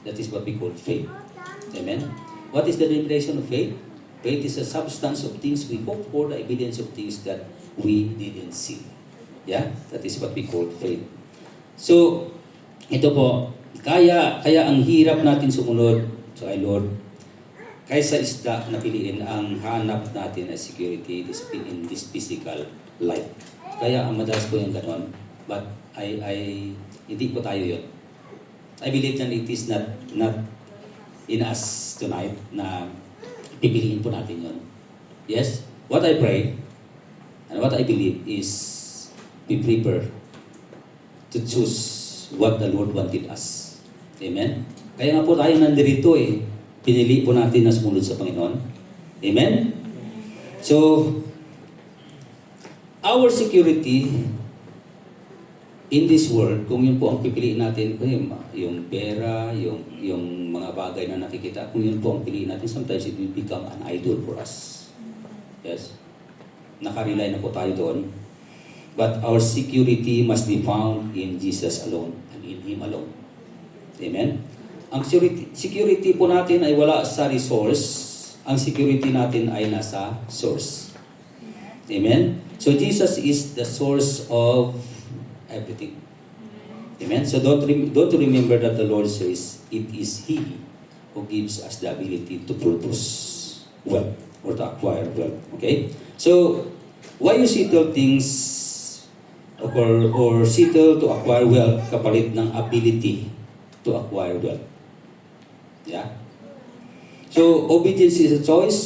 That is what we call faith. Amen? What is the definition of faith? Faith is a substance of things we hope for, the evidence of things that we didn't see. Yeah? That is what we call faith. So, ito po, kaya ang hirap natin sumunod sa Lord, kaysa isda na piliin ang hanap natin na security in this physical life. Kaya ang madalas po yung ganon. But hindi po tayo yun. I believe that it is not in us tonight na pipiliin po natin yun. Yes? What I pray and what I believe is we prepare to choose what the Lord wanted us. Amen? Kaya nga po tayo nandirito pinili po natin na sumunod sa Panginoon. Amen? So, our security in this world, kung yun po ang pipiliin natin, yung pera, yung mga bagay na nakikita, kung yun po ang piliin natin, sometimes it will become an idol for us. Yes? Nakarely na po tayo doon. But our security must be found in Jesus alone and in Him alone. Amen? Ang security po natin ay wala sa resource. Ang security natin ay nasa source. Amen? So Jesus is the source of everything. Amen? So don't remember that the Lord says, it is He who gives us the ability to produce wealth or to acquire wealth. Okay? So, why you settle things or settle to acquire wealth kapalit ng ability to acquire wealth? Yeah? So, obedience is a choice.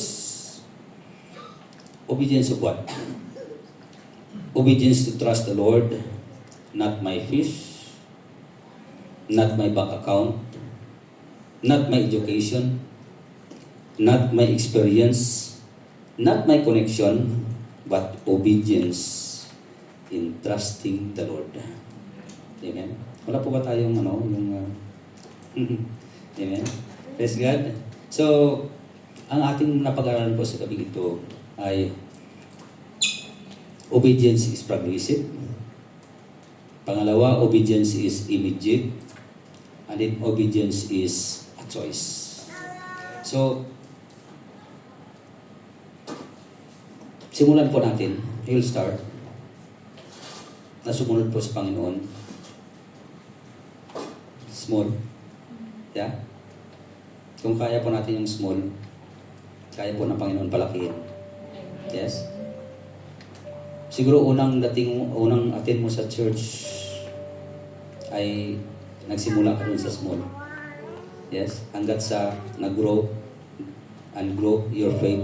Obedience of what? Obedience to trust the Lord, not my fish, not my bank account, not my education, not my experience, not my connection, but obedience in trusting the Lord. Amen. Wala po ba tayong Amen. Praise God. So, ang ating napag-aralan po sa gabi ito ay obedience is progressive. Pangalawa, obedience is immediate. And then obedience is a choice. So, simulan po natin. We'll start. Nasumunod po sa Panginoon. Small. Yeah? Kung kaya po natin yung small, kaya po ng Panginoon palakihin. Yes? Siguro unang attend mo sa church ay nagsimula ka dun sa small. Yes? Hanggat sa nag-grow and grow, your faith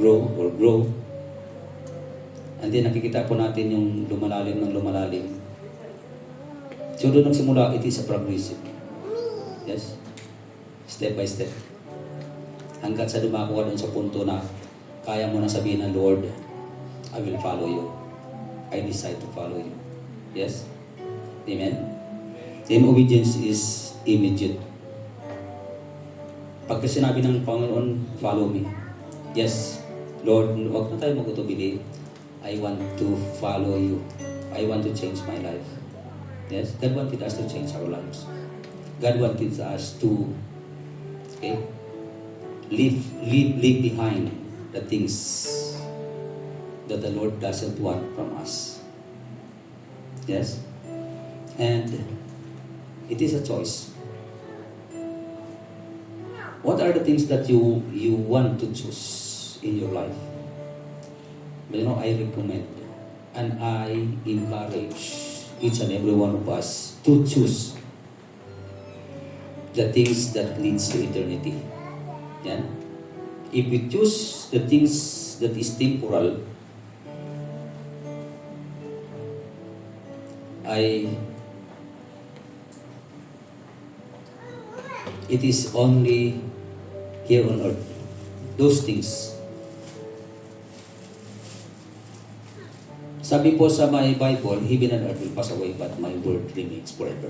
grow. And then nakikita po natin yung lumalalim ng lumalalim. So doon nagsimula, it is a progressive. Yes? Step by step. Hanggat sa dumako ka dun sa punto na kaya mo na sabihin ng Lord, I will follow you. I decide to follow you. Yes? Amen? Then obedience is immediate. Pagka sinabi ng Panginoon, follow me. Yes, Lord, huwag na tayo magutubili. I want to follow you. I want to change my life. Yes? God wanted us to change our lives. God wanted us to leave behind the things that the Lord doesn't want from us. Yes? And it is a choice. What are the things that you want to choose in your life? But I recommend and I encourage each and every one of us to choose the things that leads to eternity. Yeah? If we choose the things that is temporal, it is only here on earth. Those things. Sabi po sa my Bible, heaven and earth will pass away, but my word remains forever.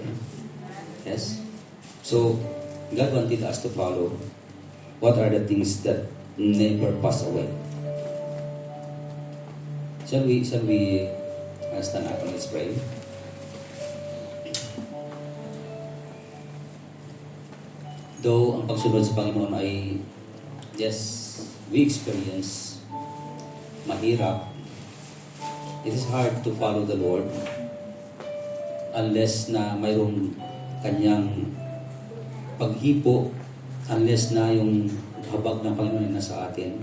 Yes? So, God wanted us to follow what are the things that never pass away. Shall we stand up and let's pray? Though ang pagsunod sa Panginoon ay, yes, we experience mahirap. It is hard to follow the Lord unless na mayroong kanyang paghipo, unless na yung habag ng Panginoon na sa atin.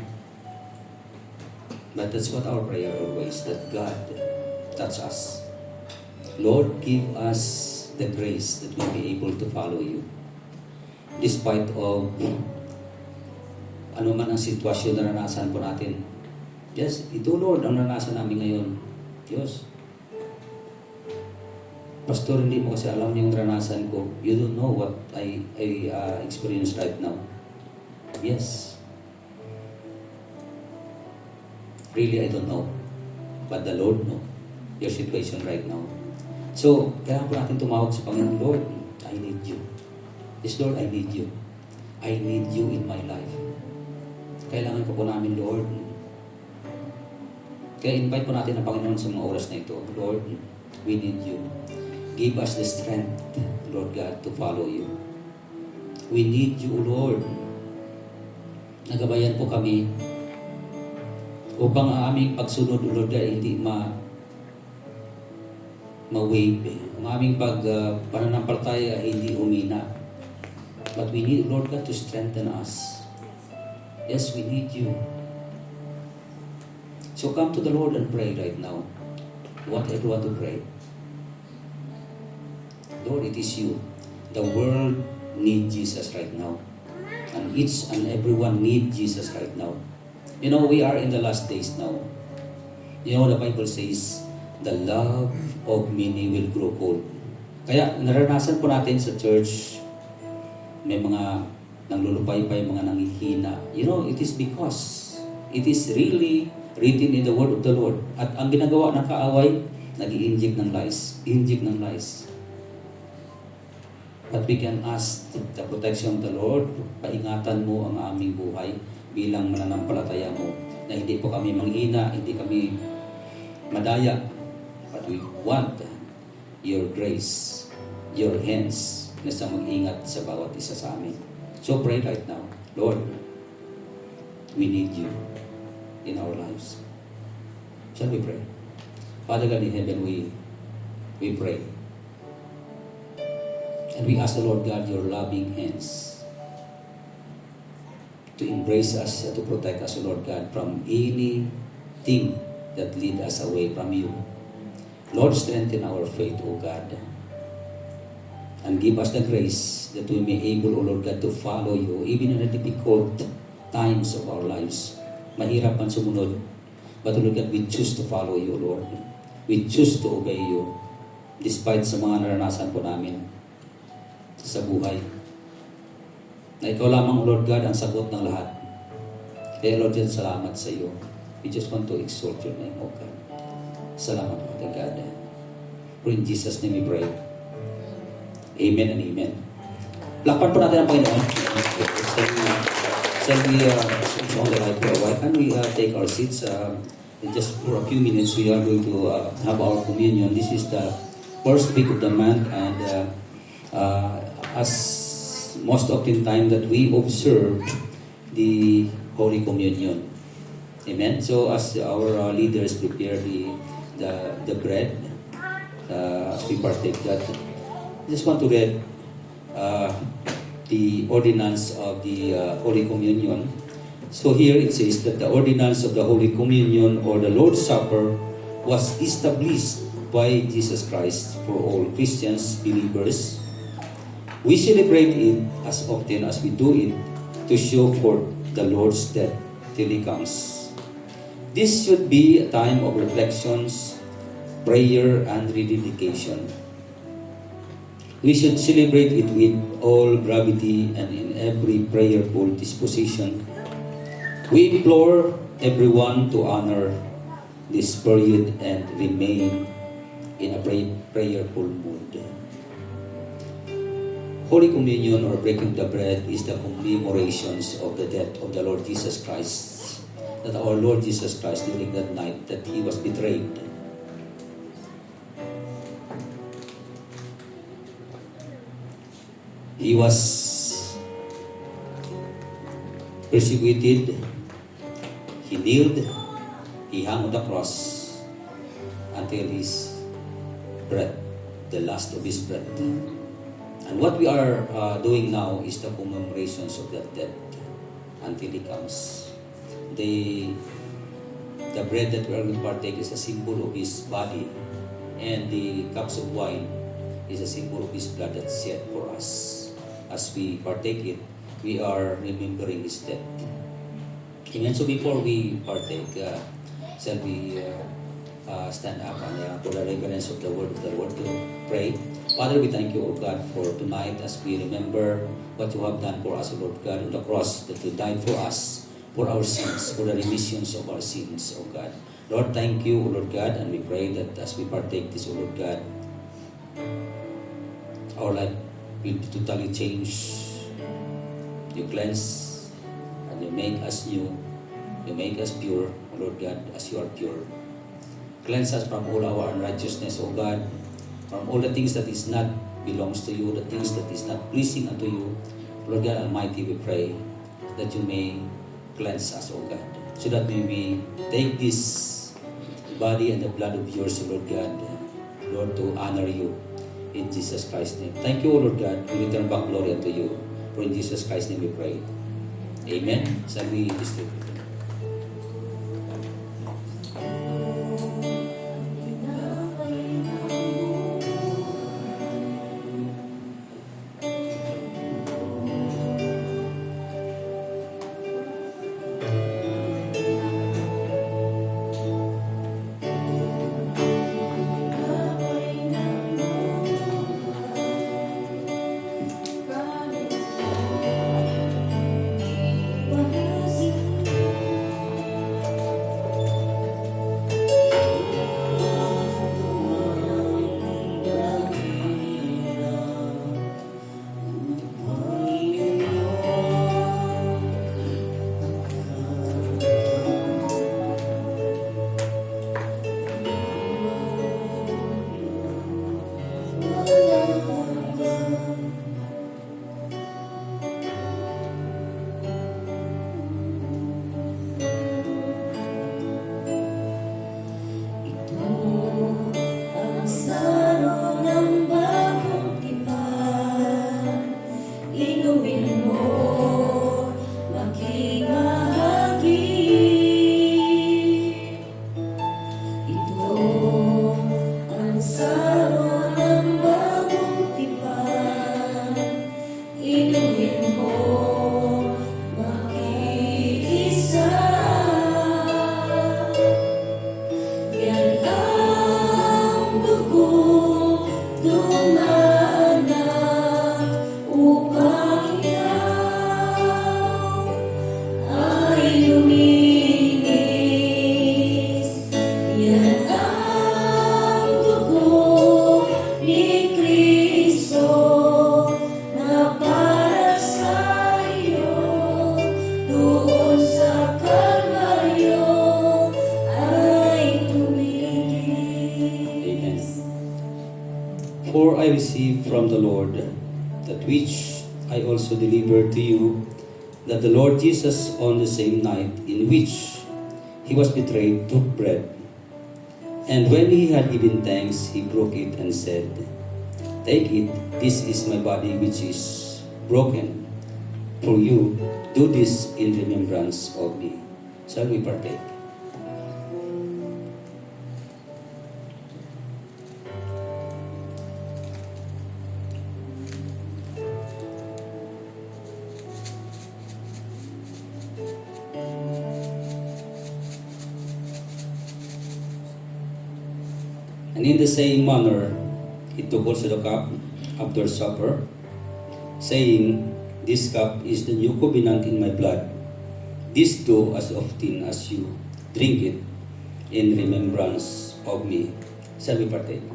But that's what our prayer always, that God touch us. Lord, give us the grace that we'll be able to follow you. Despite of ano man ang sitwasyon na naranasan po natin. Yes, ito Lord ang naranasan namin ngayon. Diyos. Pastor, hindi mo kasi alam yung naranasan ko. You don't know what I experience right now. Yes. Really, I don't know. But the Lord know your situation right now. So, kaya po natin tumawag sa Panginoon, Lord, I need you. Yes, Lord, I need you. I need you in my life. Kailangan po namin, Lord. Kaya invite po natin ang Panginoon sa mga oras na ito. Lord, we need you. Give us the strength, Lord God, to follow you. We need you, Lord. Nagabayan po kami upang ang aming pagsunod, Lord God, hindi ma-wave. Ang aming pananampalataya hindi humina. But we need, Lord God, to strengthen us. Yes, we need you. So come to the Lord and pray right now. Whatever you want to pray. Lord, it is you. The world needs Jesus right now. And each and everyone needs Jesus right now. We are in the last days now. The Bible says, the love of many will grow cold. Kaya naranasan po natin sa church, may mga nanglulupay-pay, mga nanghihina. You know, it is because it is really written in the word of the Lord. At ang ginagawa ng kaaway, nag-i-inject ng lies. Inject ng lies. But we can ask the protection of the Lord. Paingatan mo ang aming buhay bilang mananampalataya mo na hindi po kami manghina, hindi kami madaya. But we want your grace, your hands na sa mag-ingat sa bawat isa sa amin. So pray right now, Lord, we need you in our lives. Shall we pray? Father God in heaven, we pray. And we ask the Lord God, your loving hands to embrace us, to protect us, Lord God, from anything that lead us away from you. Lord, strengthen our faith, O God, and give us the grace that we may able, O Lord God, to follow you, even in the difficult times of our lives. Mahirap man sumunod, but Lord God, we choose to follow you, Lord. We choose to obey you, despite sa mga naranasan po namin sa buhay. Na ikaw lamang, Lord God, ang sagot ng lahat. Kaya Lord God, salamat sa iyo. We just want to exalt your name, O God. Salamat, Father God. For in Jesus' name we pray. Amen and amen. Lakpan po natin ang Panginoon. Shall we on the right prayer? Why can't we take our seats? Just for a few minutes, we are going to have our communion. This is the first week of the month, and as most often time that we observe the Holy Communion. Amen. So as our leaders prepare the bread, as we partake that, I just want to read the ordinance of the Holy Communion. So here it says that the ordinance of the Holy Communion or the Lord's Supper was established by Jesus Christ for all Christians, believers. We celebrate it as often as we do it to show forth the Lord's death till He comes. This should be a time of reflections, prayer, and rededication. We should celebrate it with all gravity and in every prayerful disposition. We implore everyone to honor this period and remain in a prayerful mood. Holy Communion or breaking the bread is the commemorations of the death of the Lord Jesus Christ. That our Lord Jesus Christ during that night that He was betrayed. He was persecuted. He kneeled, He hung on the cross until His breath, the last of His breath. And what we are doing now is the commemorations of that death until He comes. The bread that we are going to partake is a symbol of His body, and the cups of wine is a symbol of His blood that's shed for us. As we partake it, we are remembering His death. Amen. So before we partake, shall we stand up and for the reverence of the word of the Lord to pray. Father, we thank you, O God, for tonight as we remember what you have done for us, O Lord God, on the cross, that you died for us, for our sins, for the remissions of our sins, O God. Lord, thank you, O Lord God, and we pray that as we partake this, O Lord God, our life will be totally changed. You cleanse and you make us new. You make us pure, O Lord God, as you are pure. Cleanse us from all our unrighteousness, O God, from all the things that is not belongs to you, the things that is not pleasing unto you. Lord God Almighty, we pray that you may cleanse us, O God, so that we may take this body and the blood of yours, O Lord God, Lord, to honor you in Jesus Christ's name. Thank you, O Lord God. We return back glory unto you. For in Jesus Christ's name we pray. Amen. Shall we distribute? For I received from the Lord that which I also delivered to you, that the Lord Jesus on the same night in which he was betrayed took bread. And when he had given thanks, he broke it and said, "Take it, this is my body which is broken for you. Do this in remembrance of me." Shall we partake? And in the same manner, he took also the cup after supper, saying, "This cup is the new covenant in my blood. This do as often as you drink it in remembrance of me." Shall we partake?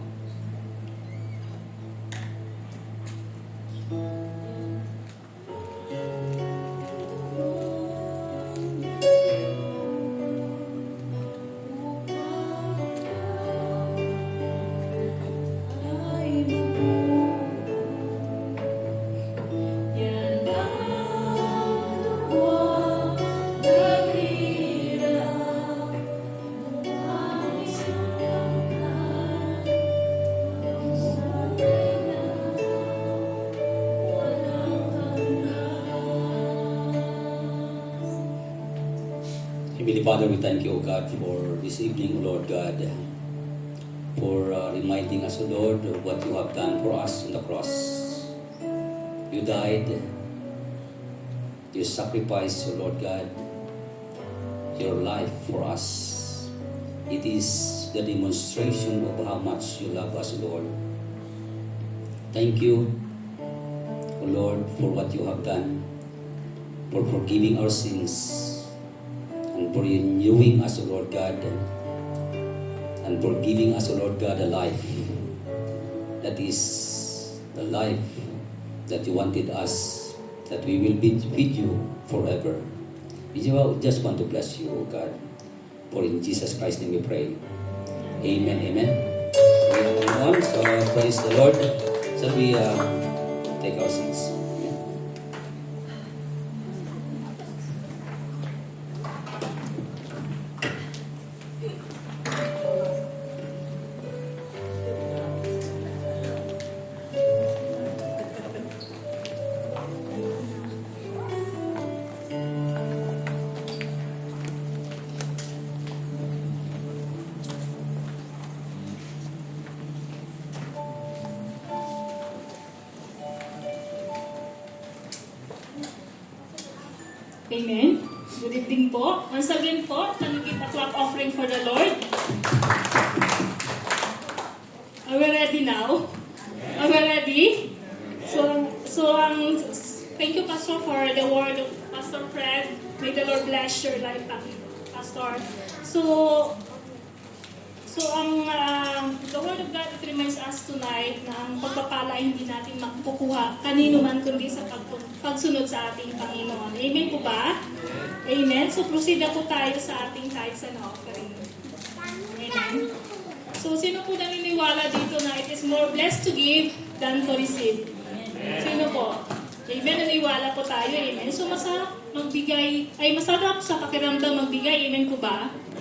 Heavenly Father, we thank you, O God, for this evening, O Lord God, for reminding us, O Lord, of what you have done for us on the cross. You died, you sacrificed, O Lord God, your life for us. It is the demonstration of how much you love us, Lord. Thank you, O Lord, for what you have done, for forgiving our sins, and for renewing us, O Lord God, and for giving us, O Lord God, a life that is the life that you wanted us, that we will be with you forever. We just want to bless you, O God, for in Jesus Christ's name we pray. Amen, amen. We move on, so praise the Lord. Shall we take our seats? Amen. Good evening po. Once again po, can you give a clap offering for the Lord? Are we ready now? Are we ready? Thank you, Pastor, for the word of Pastor Fred. May the Lord bless your life, Pastor. The Word of God reminds us tonight na ang pagpapala ay hindi natin makukuha kanino man kundi sa pagsunod sa ating Panginoon. Amen po ba? Amen. So proceed na po tayo sa ating tithes and offering. Amen. So sino po naniniwala dito na it is more blessed to give than to receive? Sino po? Amen. Naniniwala po tayo. Amen. So masarap magbigay, ay masarap sa pakiramdam magbigay. Amen po ba?